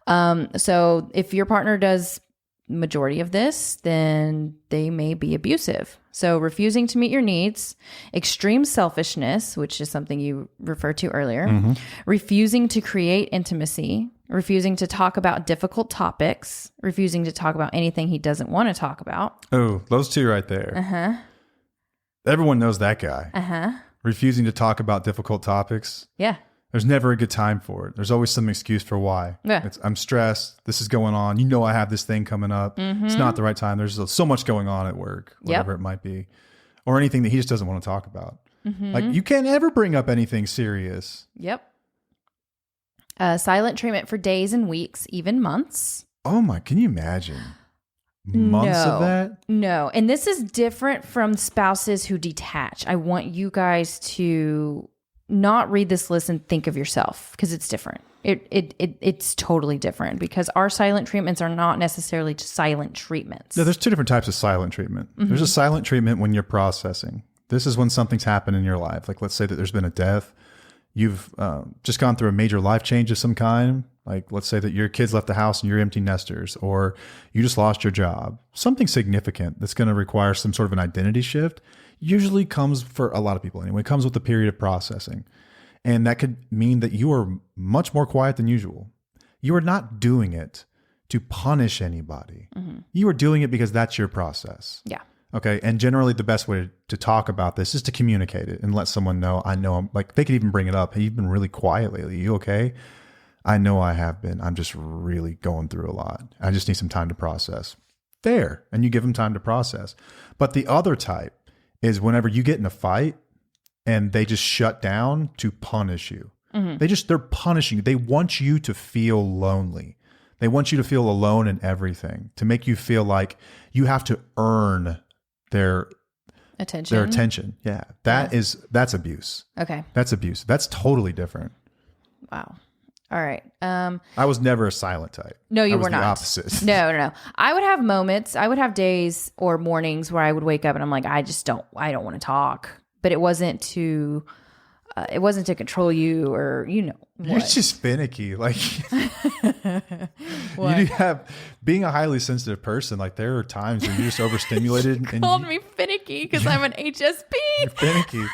So if your partner does majority of this, then they may be abusive. So refusing to meet your needs, extreme selfishness, which is something you referred to earlier, refusing to create intimacy, refusing to talk about difficult topics, refusing to talk about anything he doesn't want to talk about. Oh, those two right there. Everyone knows that guy. Refusing to talk about difficult topics. Yeah. There's never a good time for it. There's always some excuse for why. Yeah. I'm stressed. This is going on. You know, I have this thing coming up. It's not the right time. There's so much going on at work, whatever it might be, or anything that he just doesn't want to talk about. Like, you can't ever bring up anything serious. Yep. Silent treatment for days and weeks, even months. Oh my, can you imagine? Months of that? No. And this is different from spouses who detach. I want you guys to not read this list and think of yourself, because it's different. It's totally different, because our silent treatments are not necessarily just silent treatments. No, there's two different types of silent treatment. There's a silent treatment when you're processing. This is when something's happened in your life. Like, let's say that there's been a death. You've just gone through a major life change of some kind. Like, let's say that your kids left the house and you're empty nesters, or you just lost your job. Something significant that's going to require some sort of an identity shift usually comes, for a lot of people anyway, comes with a period of processing. And that could mean that you are much more quiet than usual. You are not doing it to punish anybody. You are doing it because that's your process. Yeah. Okay. And generally the best way to talk about this is to communicate it and let someone know, I know I'm like, they could even bring it up. Hey, you've been really quiet lately. You okay? I know I have been. I'm just really going through a lot. I just need some time to process. Fair. And you give them time to process. But the other type is whenever you get in a fight and they just shut down to punish you. They're punishing you. They want you to feel lonely. They want you to feel alone in everything, to make you feel like you have to earn their attention. Yeah. That's abuse. Okay. That's abuse. That's totally different. Wow. All right. I was never a silent type. No, you were not. The opposite. No. I would have moments. I would have days or mornings where I would wake up and I'm like, I don't want to talk. But it wasn't to control you, or what. You're just finicky. Like, What? you do have, being a highly sensitive person, like there are times where you're just overstimulated. You called me finicky because I'm an HSP. You're finicky.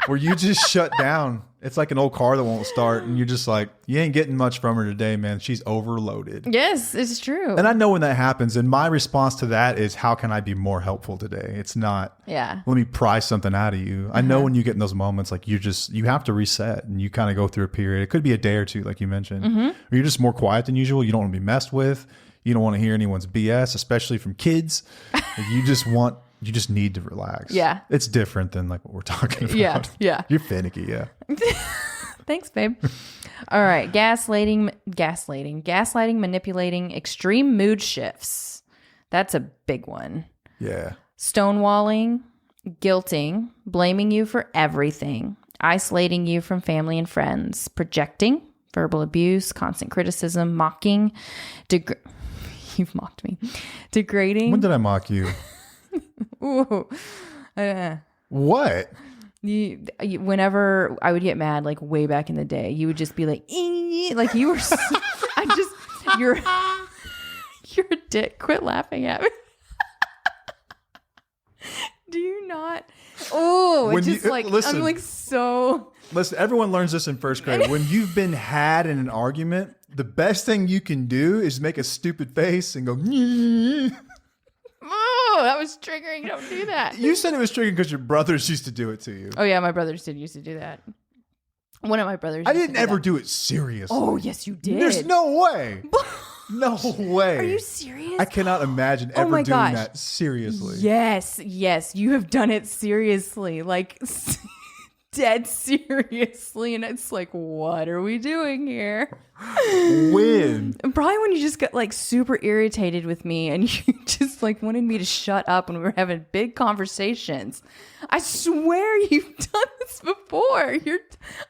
Where you just shut down. It's like an old car that won't start, and you're just like, you ain't getting much from her today, man. She's overloaded. Yes, it's true. And I know when that happens, and my response to that is, how can I be more helpful today? It's not, let me pry something out of you. I know when you get in those moments, like you have to reset, and you kind of go through a period. It could be a day or two, like you mentioned, or you're just more quiet than usual. You don't want to be messed with. You don't want to hear anyone's BS, especially from kids. You just need to relax. Yeah. It's different than like what we're talking about. Yeah. You're finicky. Yeah. Thanks, babe. All right. Gaslighting, manipulating, extreme mood shifts. That's a big one. Yeah. Stonewalling, guilting, blaming you for everything, isolating you from family and friends, projecting, verbal abuse, constant criticism, mocking, you've mocked me, degrading. When did I mock you? Ooh. What? Whenever I would get mad, like way back in the day, you would just be like, like you were, you're a dick. Quit laughing at me. Do you not? Oh, it's just listen, I'm like so. Listen, everyone learns this in first grade. When you've been had in an argument, the best thing you can do is make a stupid face and go, oh, that was triggering. Don't do that. You said it was triggering because your brothers used to do it to you. Oh, yeah. My brothers did used to do that. One of my brothers. I didn't ever do it seriously. Oh, yes, you did. There's no way. No way. Are you serious? I cannot imagine ever doing that seriously. Yes. You have done it seriously. Like, dead seriously. And it's like, what are we doing here? When? Probably when you just got like super irritated with me and you just like wanted me to shut up when we were having big conversations. I swear you've done this before.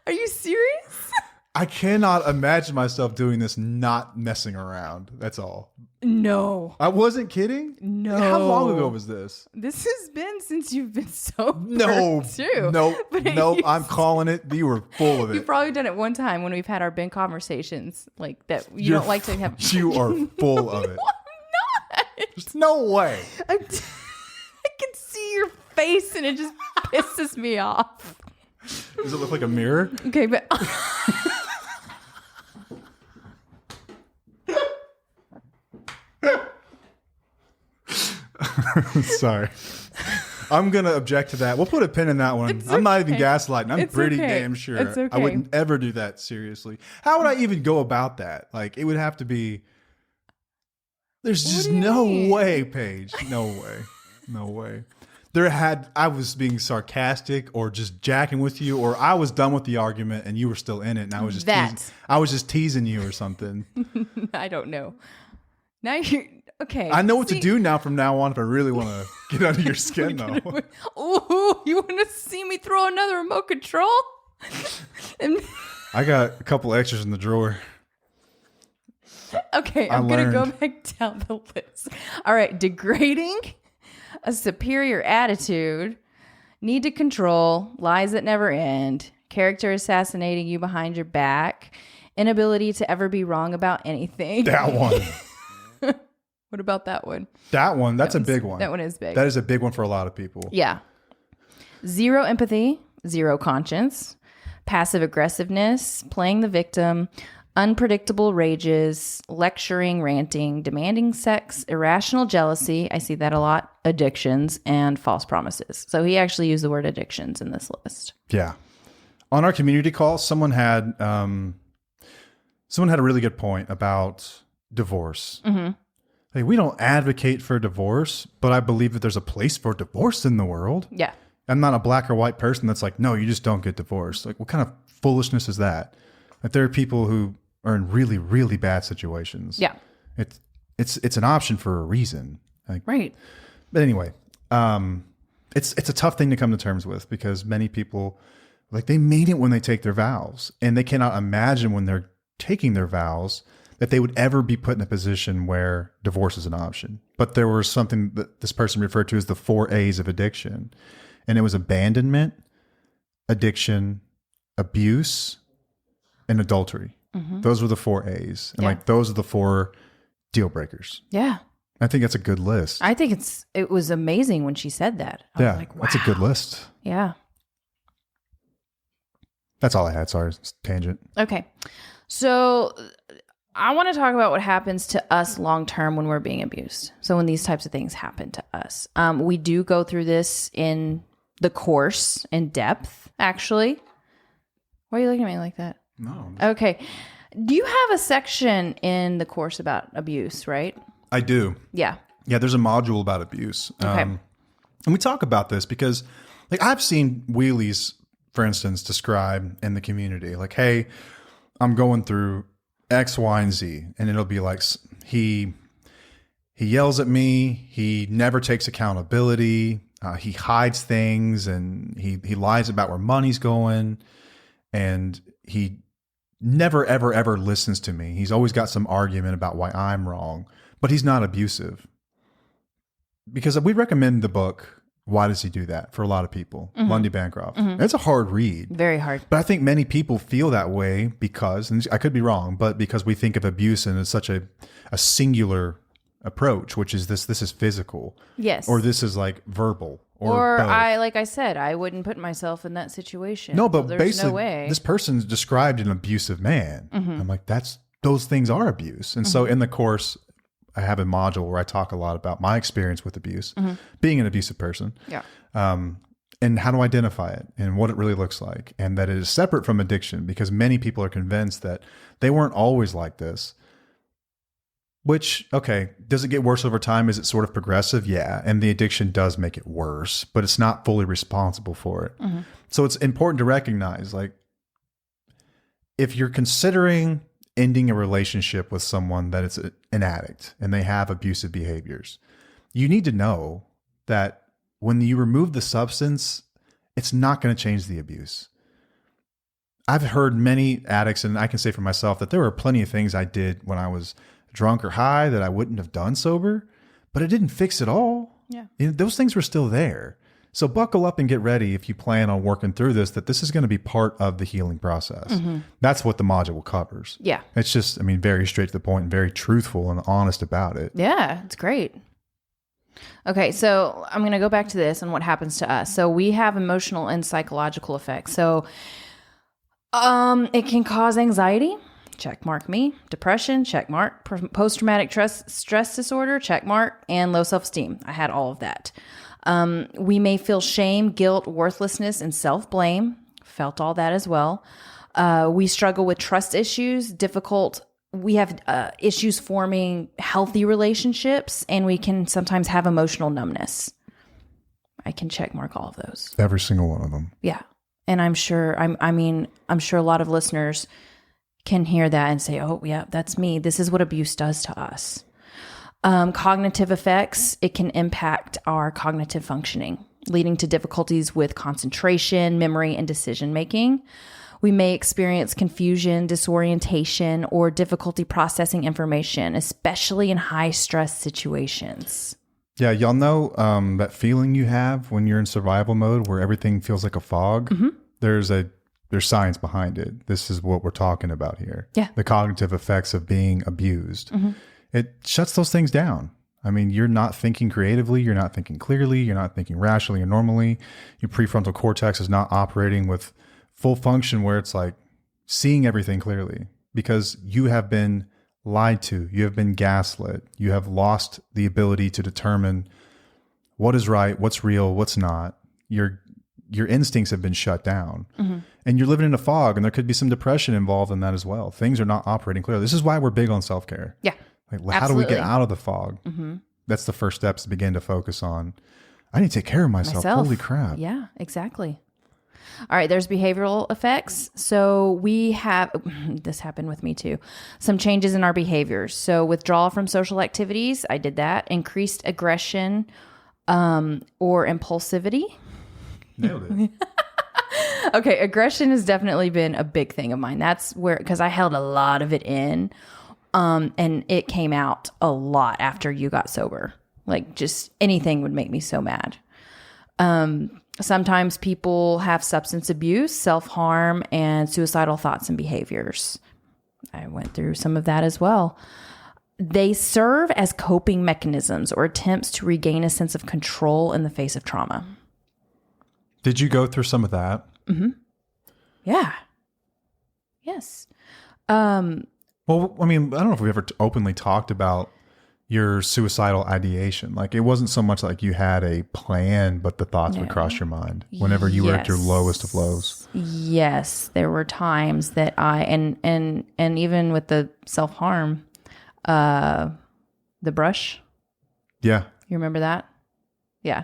Are you serious? I cannot imagine myself doing this not messing around. That's all. No. I wasn't kidding? No. How long ago was this? This has been since you've been sober. No. too. Nope. I'm calling it. You were full of it. You've probably done it one time when we've had our big conversations like that. Don't like to have. You are full of it. No, I'm not. There's no way. I can see your face and it just pisses me off. Does it look like a mirror? Okay, but sorry. I'm going to object to that. We'll put a pin in that one. I'm not even gaslighting. I'm pretty damn sure. It's okay. I wouldn't ever do that seriously. How would I even go about that? Like, it would have to be... There's just no way, Paige. No way. No way. I was being sarcastic or just jacking with you, or I was done with the argument and you were still in it, and I was just teasing you or something. I don't know. Now you're okay. I know what to do now from now on if I really want to get under your skin, though. Oh, you want to see me throw another remote control? I got a couple extras in the drawer. Okay, I'm going to go back down the list. All right, degrading, a superior attitude, need to control, lies that never end, character assassinating you behind your back, inability to ever be wrong about anything. That one. What about that one? That one, that's a big one. That one is big. That is a big one for a lot of people. Yeah. Zero empathy, zero conscience, passive aggressiveness, playing the victim, unpredictable rages, lecturing, ranting, demanding sex, irrational jealousy. I see that a lot. Addictions and false promises. So he actually used the word addictions in this list. Yeah. On our community call, someone had a really good point about divorce. Mm-hmm. Like, we don't advocate for divorce, but I believe that there's a place for divorce in the world. Yeah. I'm not a black or white person that's like, no, you just don't get divorced. Like, what kind of foolishness is that? Like, there are people who are in really, really bad situations. Yeah. It's an option for a reason. Like, right. But anyway, it's a tough thing to come to terms with, because many people, like, they made it when they take their vows, and they cannot imagine when they're taking their vows that they would ever be put in a position where divorce is an option. But there was something that this person referred to as the 4 A's of addiction. And it was abandonment, addiction, abuse, and adultery. Mm-hmm. Those were the 4 A's. And like, those are the 4 deal breakers. Yeah. I think that's a good list. I think it was amazing when she said that. I was like, wow. That's a good list. Yeah. That's all I had. Sorry, tangent. Okay. So I want to talk about what happens to us long-term when we're being abused. So when these types of things happen to us, we do go through this in the course in depth, actually. Why are you looking at me like that? No. Okay. Do you have a section in the course about abuse, right? I do. Yeah. Yeah, there's a module about abuse. Okay. And we talk about this because, like, I've seen wheelies, for instance, describe in the community, like, hey, I'm going through X, Y, and Z. And it'll be like, he yells at me. He never takes accountability. He hides things, and he lies about where money's going. And he never, ever, ever listens to me. He's always got some argument about why I'm wrong, but he's not abusive. Because we recommend the book, Why Does He Do That? For a lot of people. Mm-hmm. Lundy Bancroft. Mm-hmm. It's a hard read. Very hard. But I think many people feel that way because, and I could be wrong, but because we think of abuse in such a singular approach, which is this is physical. Yes. Or this is like verbal. Or like I said, I wouldn't put myself in that situation. No, but there's basically, no way. This person's described an abusive man. Mm-hmm. I'm like, those things are abuse. And so in the course, I have a module where I talk a lot about my experience with abuse, being an abusive person. Yeah. And how to identify it and what it really looks like. And that it is separate from addiction, because many people are convinced that they weren't always like this. Which, okay, does it get worse over time? Is it sort of progressive? Yeah. And the addiction does make it worse, but it's not fully responsible for it. Mm-hmm. So it's important to recognize, like, if you're considering ending a relationship with someone that is an addict and they have abusive behaviors, you need to know that when you remove the substance, it's not going to change the abuse. I've heard many addicts, and I can say for myself that there were plenty of things I did when I was drunk or high that I wouldn't have done sober, but it didn't fix it all. Yeah. Those things were still there. So buckle up and get ready if you plan on working through this, that this is going to be part of the healing process. That's what the module covers. Yeah. It's just, very straight to the point and very truthful and honest about it. Yeah, it's great. Okay, so I'm going to go back to this and what happens to us. So we have emotional and psychological effects. So it can cause anxiety, check mark me, depression, check mark, post-traumatic stress disorder, check mark, and low self-esteem. I had all of that. We may feel shame, guilt, worthlessness, and self-blame. Felt all that as well. We struggle with trust issues, we have issues forming healthy relationships, and we can sometimes have emotional numbness. I can check mark all of those. Every single one of them. Yeah. And I'm sure, I'm sure a lot of listeners can hear that and say, oh yeah, that's me. This is what abuse does to us. Cognitive effects, it can impact our cognitive functioning, leading to difficulties with concentration, memory, and decision-making. We may experience confusion, disorientation, or difficulty processing information, especially in high-stress situations. Yeah, y'all know that feeling you have when you're in survival mode where everything feels like a fog? There's science behind it. This is what we're talking about here. Yeah. The cognitive effects of being abused. It shuts those things down. You're not thinking creatively. You're not thinking clearly. You're not thinking rationally or normally. Your prefrontal cortex is not operating with full function where it's like seeing everything clearly because you have been lied to. You have been gaslit. You have lost the ability to determine what is right, what's real, what's not. Your instincts have been shut down and you're living in a fog, and there could be some depression involved in that as well. Things are not operating clearly. This is why we're big on self-care. Yeah. How do we get out of the fog? That's the first steps to begin to focus on. I need to take care of myself. Holy crap. Yeah, exactly. All right, there's behavioral effects. So we have, this happened with me too, some changes in our behaviors. So withdrawal from social activities, I did that. Increased aggression or impulsivity. Nailed it. Okay, aggression has definitely been a big thing of mine. That's where, because I held a lot of it in, and it came out a lot after you got sober. Like just anything would make me so mad. Sometimes people have substance abuse, self-harm, and suicidal thoughts and behaviors. I went through some of that as well. They serve as coping mechanisms or attempts to regain a sense of control in the face of trauma. Did you go through some of that? Yeah. Yes. Well, I don't know if we ever openly talked about your suicidal ideation. Like it wasn't so much like you had a plan, but the thoughts would cross your mind whenever you were at your lowest of lows. Yes. There were times that and even with the self-harm, the brush. Yeah. You remember that? Yeah.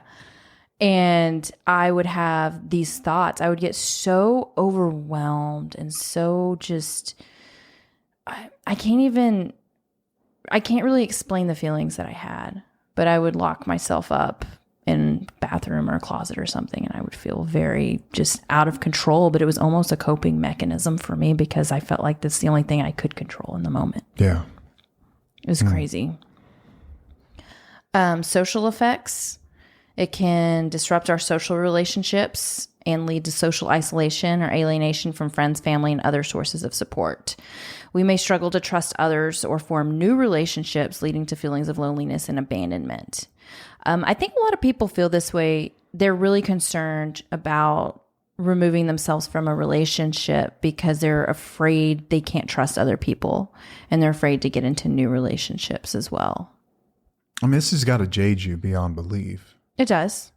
And I would have these thoughts. I would get so overwhelmed and so just, I can't really explain the feelings that I had, but I would lock myself up in bathroom or a closet or something, and I would feel very just out of control, but it was almost a coping mechanism for me because I felt like that's the only thing I could control in the moment. Yeah. It was crazy. Social effects. It can disrupt our social relationships and lead to social isolation or alienation from friends, family, and other sources of support. We may struggle to trust others or form new relationships, leading to feelings of loneliness and abandonment. I think a lot of people feel this way. They're really concerned about removing themselves from a relationship because they're afraid they can't trust other people, and they're afraid to get into new relationships as well. This has got to jade you beyond belief. It does.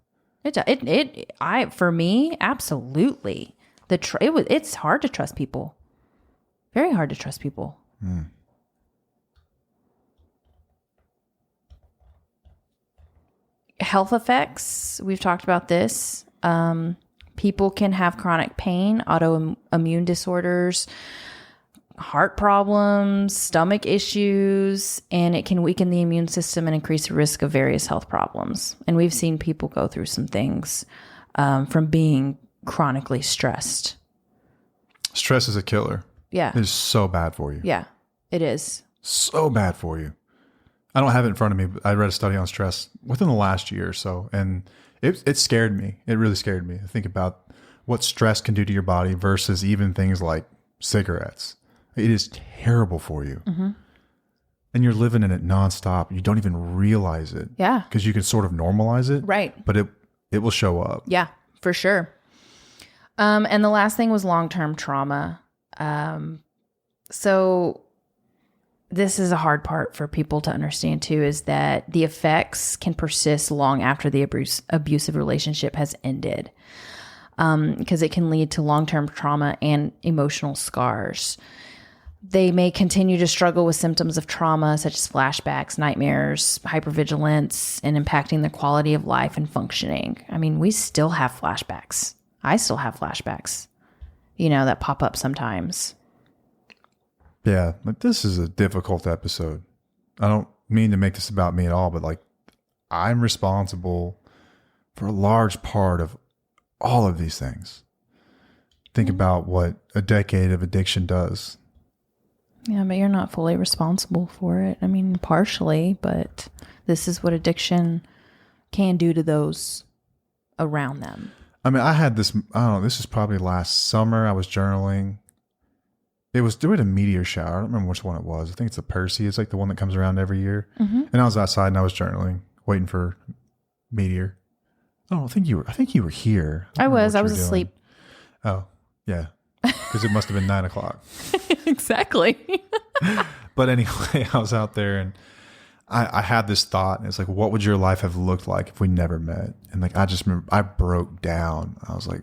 For me, absolutely. It's hard to trust people. Very hard to trust people. Health effects. We've talked about this. People can have chronic pain, autoimmune disorders, heart problems, stomach issues, and it can weaken the immune system and increase the risk of various health problems. And we've seen people go through some things from being chronically stressed. Stress is a killer. Yeah. It is so bad for you. Yeah, it is. So bad for you. I don't have it in front of me, but I read a study on stress within the last year or so, and it scared me. It really scared me to think about what stress can do to your body versus even things like cigarettes. It is terrible for you. Mm-hmm. And you're living in it nonstop. You don't even realize it. Yeah. Because you can sort of normalize it. Right. But it will show up. Yeah, for sure. And the last thing was long-term trauma. So this is a hard part for people to understand too, is that the effects can persist long after the abusive relationship has ended. Because it can lead to long-term trauma and emotional scars. They may continue to struggle with symptoms of trauma, such as flashbacks, nightmares, hypervigilance, and impacting their quality of life and functioning. I mean, we still have flashbacks. I still have flashbacks, that pop up sometimes. Yeah, like this is a difficult episode. I don't mean to make this about me at all, but like I'm responsible for a large part of all of these things. Think about what a decade of addiction does. Yeah, but you're not fully responsible for it. I mean, partially, but this is what addiction can do to those around them. I mean, I had this, I don't know, this is probably last summer. I was journaling. It was during a meteor shower. I don't remember which one it was. I think it's a Percy. It's like the one that comes around every year. Mm-hmm. And I was outside and I was journaling, waiting for meteor. Oh, I think you were here. I was asleep. Oh, yeah. Because it must have been 9 o'clock. Exactly. But anyway, I was out there and I had this thought, and it's like, what would your life have looked like if we never met? And like, I just remember I broke down. I was like,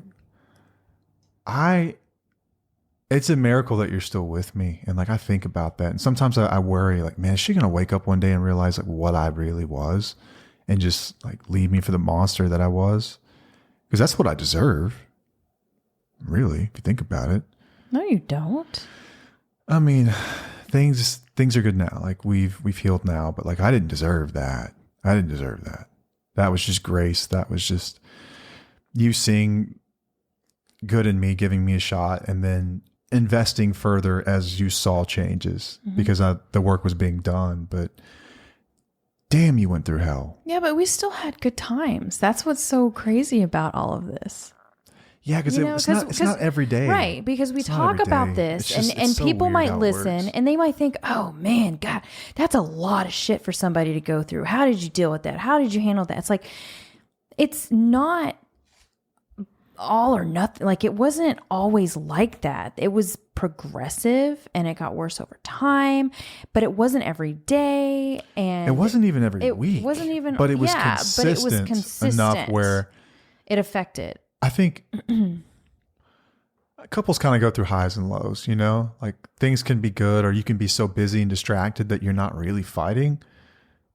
it's a miracle that you're still with me. And like, I think about that. And sometimes I worry, like, man, is she going to wake up one day and realize like what I really was and just like leave me for the monster that I was? Because that's what I deserve. Really, if you think about it. No, you don't. I mean, things are good now. Like we've healed now, but like I didn't deserve that. I didn't deserve that. That was just grace. That was just you seeing good in me, giving me a shot, and then investing further as you saw changes because the work was being done. But damn, you went through hell. Yeah, but we still had good times. That's what's so crazy about all of this. Yeah, because it's not every day. Right, because we talk about this and so people might listen works. and they might think, oh man, God, that's a lot of shit for somebody to go through. How did you deal with that? How did you handle that? It's like, it's not all or nothing. Like it wasn't always like that. It was progressive and it got worse over time, but it wasn't every day. And it wasn't even every week. It wasn't even, but it was consistent enough where it affected. I think couples kind of go through highs and lows, like things can be good or you can be so busy and distracted that you're not really fighting.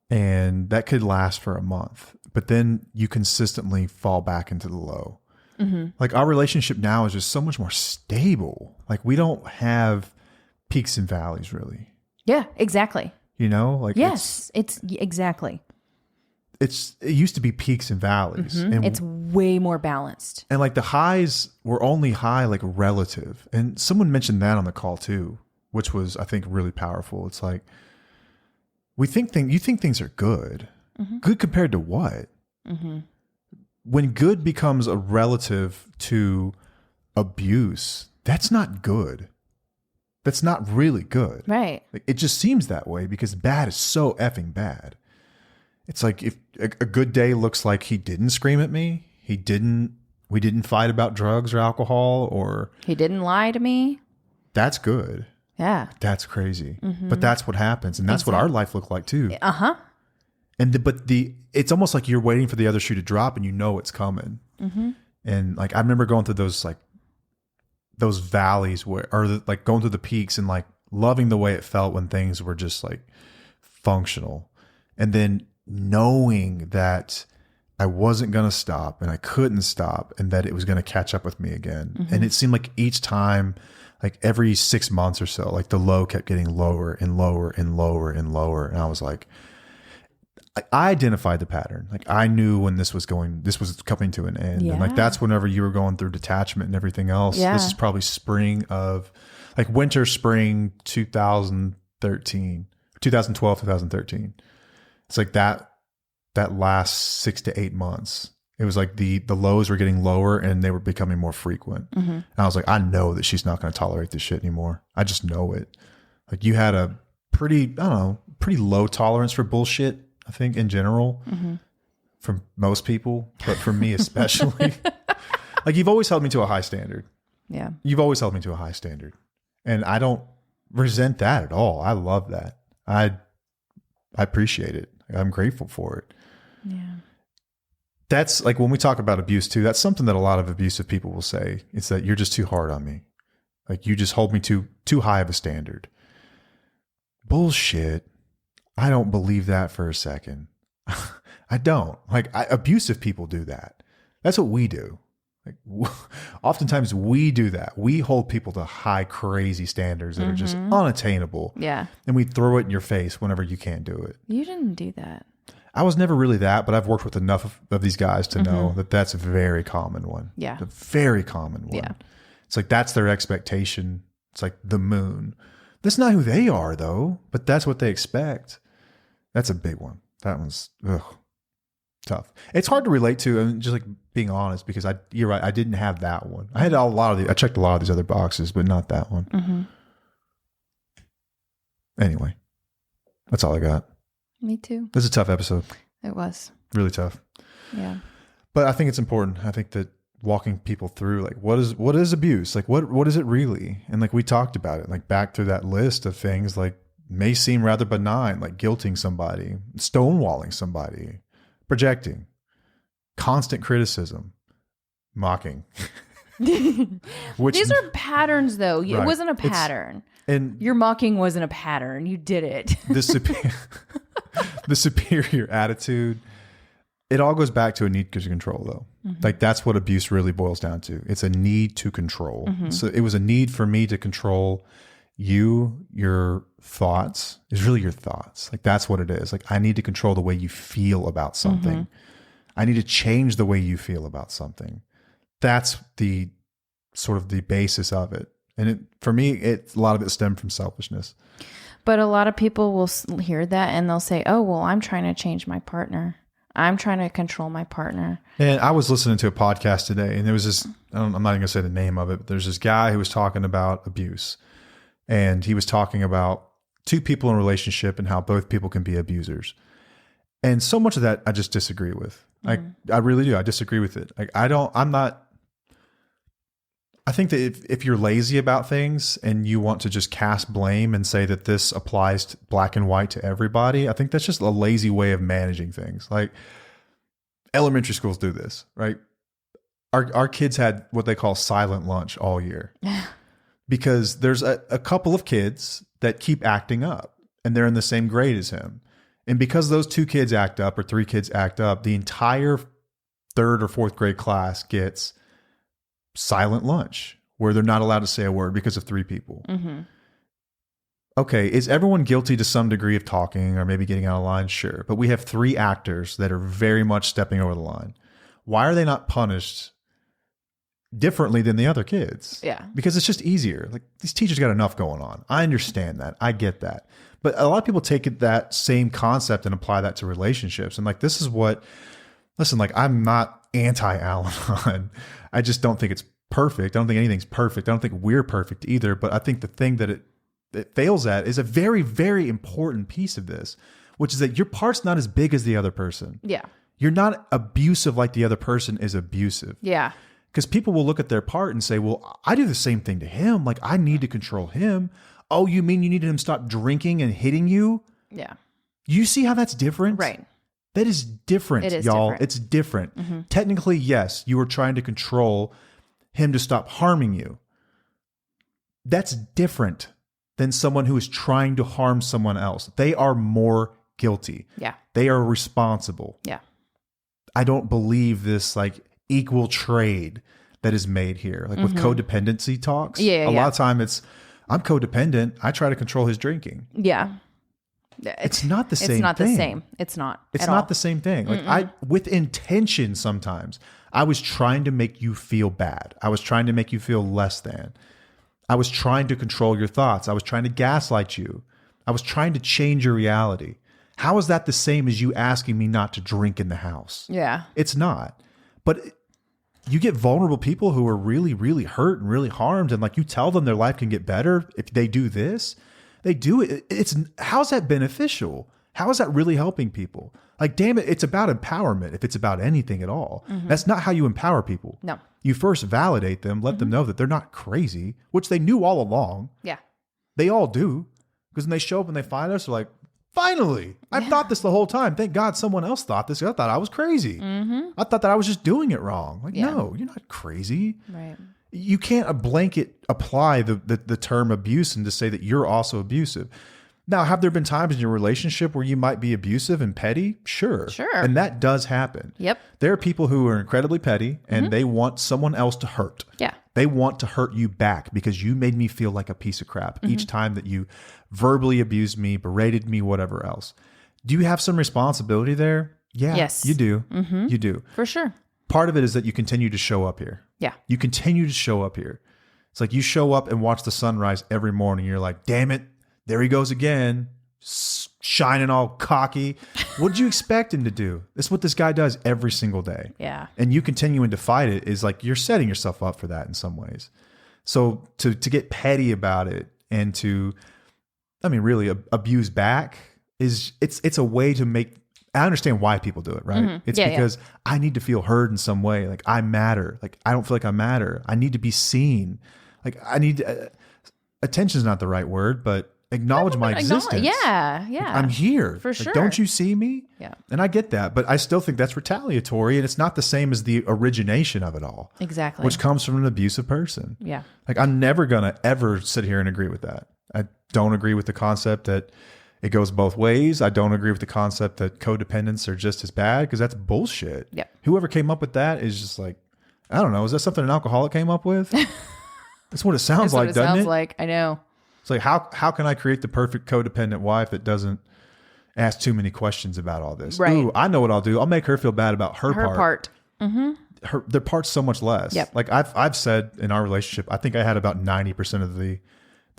And that could last for a month, but then you consistently fall back into the low. Mm-hmm. Like our relationship now is just so much more stable. Like we don't have peaks and valleys really. Yeah, exactly. Like yes, it's exactly. It used to be peaks and valleys. Mm-hmm. And it's way more balanced. And like the highs were only high, like relative. And someone mentioned that on the call too, which was, I think, really powerful. It's like, you think things are good. Mm-hmm. Good compared to what? Mm-hmm. When good becomes a relative to abuse, that's not good. That's not really good. Right. Like, it just seems that way because bad is so effing bad. It's like if a good day looks like he didn't scream at me, we didn't fight about drugs or alcohol, or he didn't lie to me. That's good. Yeah. That's crazy. Mm-hmm. But that's what happens. And that's what our life looked like too. Uh-huh. And it's almost like you're waiting for the other shoe to drop and you know it's coming. Mm-hmm. And like, I remember going through those valleys like going through the peaks and like loving the way it felt when things were just like functional. And then knowing that I wasn't going to stop and I couldn't stop and that it was going to catch up with me again. Mm-hmm. And it seemed like each time, like every 6 months or so, like the low kept getting lower and lower and lower and lower. And I was like, I identified the pattern. Like I knew when this was coming to an end. Yeah. And like, that's whenever you were going through detachment and everything else. Yeah. This is probably spring 2013. 2012, 2013. It's like that last 6 to 8 months. It was like the lows were getting lower and they were becoming more frequent. And I was like, I know that she's not going to tolerate this shit anymore. I just know it. Like you had a pretty low tolerance for bullshit, I think, in general, from most people, but for me especially. Like you've always held me to a high standard. Yeah. You've always held me to a high standard. And I don't resent that at all. I love that. I appreciate it. I'm grateful for it. Yeah. That's like when we talk about abuse too, that's something that a lot of abusive people will say. It's that you're just too hard on me. Like you just hold me too high of a standard. Bullshit. I don't believe that for a second. I don't. Like abusive people do that. That's what we do. Like oftentimes we do that. We hold people to high, crazy standards that are just unattainable. Yeah. And we throw it in your face whenever you can't do it. You didn't do that. I was never really that, but I've worked with enough of these guys to know that that's a very common one. Yeah. It's a very common one. Yeah. It's like that's their expectation. It's like the moon. That's not who they are though, but that's what they expect. That's a big one. That one's tough. It's hard to relate to, and just like being honest, because you're right, I didn't have that one. I had I checked a lot of these other boxes, but not that one. Anyway, that's all I got. Me too. This is a tough episode. It was. Really tough. Yeah. But I think it's important. I think that walking people through like what is abuse? Like what is it really? And like we talked about it, like back through that list of things like may seem rather benign, like guilting somebody, stonewalling somebody, projecting, constant criticism, mocking. These are patterns though. It Right. wasn't a pattern. And your mocking wasn't a pattern. You did it. the superior attitude, it all goes back to a need to control though. Like that's what abuse really boils down to. It's a need to control. So it was a need for me to control you, your thoughts. Is really your thoughts. Like that's what it is. Like I need to control the way you feel about something. I need to change the way you feel about something. That's the sort of the basis of it. And for me, a lot of it stemmed from selfishness. But a lot of people will hear that and they'll say, oh, well, I'm trying to change my partner. I'm trying to control my partner. And I was listening to a podcast today, and there was this, I'm not even going to say the name of it, but there's this guy who was talking about abuse. And he was talking about two people in a relationship and how both people can be abusers. And so much of that I just disagree with. Like, I really do. I disagree with it. Like, I think that if you're lazy about things and you want to just cast blame and say that this applies to black and white to everybody, I think that's just a lazy way of managing things. Like elementary schools do this, right? Our kids had what they call silent lunch all year because there's a couple of kids that keep acting up and they're in the same grade as him. And because those two kids act up or three kids act up, the entire third or fourth grade class gets silent lunch where they're not allowed to say a word because of three people. Okay, is everyone guilty to some degree of talking or maybe getting out of line? Sure. But we have three actors that are very much stepping over the line. Why are they not punished differently than the other kids? Yeah. Because it's just easier. Like these teachers got enough going on. I understand that. I get that. But a lot of people take that same concept and apply that to relationships. And like, this is what, listen, like I'm not anti-Al-Anon. I just don't think it's perfect. I don't think anything's perfect. I don't think we're perfect either. But I think the thing that it fails at is a very, very important piece of this, which is that your part's not as big as the other person. Yeah. You're not abusive like the other person is abusive. Yeah. Because people will look at their part and say, well, I do the same thing to him. Like I need to control him. Oh, you mean you needed him to stop drinking and hitting you? Yeah. You see how that's different? Right. That is different, it is y'all. Different. It's different. Technically, yes, you were trying to control him to stop harming you. That's different than someone who is trying to harm someone else. They are more guilty. Yeah. They are responsible. Yeah. I don't believe this like equal trade that is made here. Like with codependency talks. Yeah. A lot of time it's, I'm codependent. I try to control his drinking. Yeah. It's not the same thing. It's not the same. It's not. It's not the same thing. Like with intention sometimes, I was trying to make you feel bad. I was trying to make you feel less than. I was trying to control your thoughts. I was trying to gaslight you. I was trying to change your reality. How is that the same as you asking me not to drink in the house? Yeah. It's not. But you get vulnerable people who are really, really hurt and really harmed. And like you tell them their life can get better if they do this, they do it. How's that beneficial? How is that really helping people? Like, damn it, it's about empowerment if it's about anything at all. That's not how you empower people. No. You first validate them, let them know that they're not crazy, which they knew all along. Yeah. They all do. Because when they show up and they find us, they're like, finally, I've thought this the whole time. Thank God someone else thought this. I thought I was crazy. I thought that I was just doing it wrong. Like, no, you're not crazy. Right. You can't a blanket apply the term abuse and to say that you're also abusive. Now, have there been times in your relationship where you might be abusive and petty? Sure. And that does happen. Yep. There are people who are incredibly petty and they want someone else to hurt. Yeah. They want to hurt you back because you made me feel like a piece of crap each time that you verbally abused me, berated me, whatever else. Do you have some responsibility there? Yeah. Yes. You do. You do. For sure. Part of it is that you continue to show up here. Yeah. You continue to show up here. It's like you show up and watch the sunrise every morning. You're like, damn it. There he goes again, shining all cocky. What did you expect him to do? That's what this guy does every single day. Yeah. And you continuing to fight it is like you're setting yourself up for that in some ways. So to get petty about it and to, I mean, really abuse back is it's a way to make. I understand why people do it, right? It's because I need to feel heard in some way. Like I matter. Like I don't feel like I matter. I need to be seen. Like I need attention is not the right word, but acknowledge my existence. Yeah. I'm here. For sure. Don't you see me? Yeah. And I get that, but I still think that's retaliatory and it's not the same as the origination of it all. Exactly. Which comes from an abusive person. Yeah. Like I'm never going to ever sit here and agree with that. I don't agree with the concept that it goes both ways. I don't agree with the concept that codependents are just as bad because that's bullshit. Yeah. Whoever came up with that is just like, I don't know. Is that something an alcoholic came up with? That's what it sounds like, doesn't it? Sounds like, I know. It's like, how can I create the perfect codependent wife that doesn't ask too many questions about all this? Right. Ooh, I know what I'll do. I'll make her feel bad about her part. Their part's so much less. Yep. Like I've said in our relationship, I think I had about 90% of the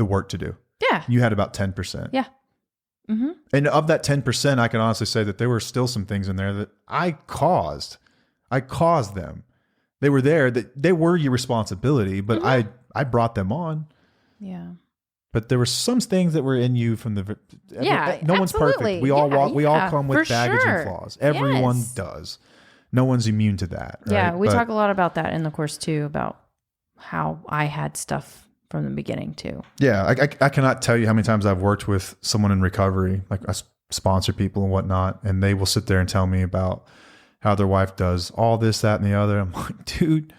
work to do. Yeah. You had about 10%. Yeah. And of that 10%, I can honestly say that there were still some things in there that I caused. I caused them. They were there. That they were your responsibility, but I brought them on. Yeah. But there were some things that were in you from the. Yeah, no one's perfect. We all walk. We all come with baggage and flaws. Everyone does. No one's immune to that. Right? Yeah, we talk a lot about that in the course too, about how I had stuff from the beginning too. Yeah, I cannot tell you how many times I've worked with someone in recovery, like I sponsor people and whatnot, and they will sit there and tell me about how their wife does all this, that, and the other. I'm like, dude,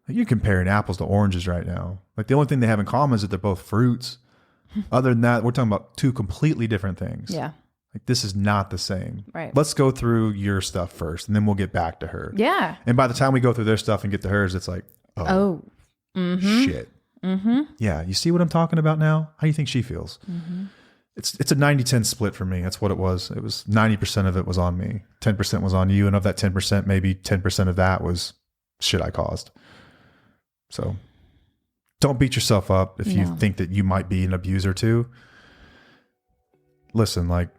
you're comparing apples to oranges right now. Like the only thing they have in common is that they're both fruits. Other than that, we're talking about two completely different things. Yeah. Like this is not the same. Right. Let's go through your stuff first and then we'll get back to her. Yeah. And by the time we go through their stuff and get to hers, it's like, shit. Yeah. You see what I'm talking about now? How do you think she feels? It's a 90-10 split for me. That's what it was. It was 90% of it was on me. 10% was on you. And of that 10%, maybe 10% of that was shit I caused. So don't beat yourself up if you think that you might be an abuser too. Listen, like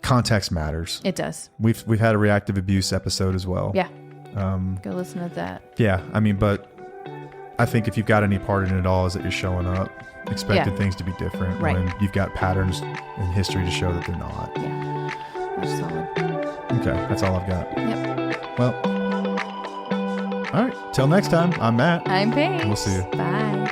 context matters. It does. We've had a reactive abuse episode as well. Yeah. Go listen to that. Yeah. I mean, but I think if you've got any part in it all is that you're showing up, expecting things to be different when you've got patterns in history to show that they're not. Yeah. That's solid. Okay. That's all I've got. Yep. Well, all right. Till next time, I'm Matt. I'm Paige. We'll see you. Bye.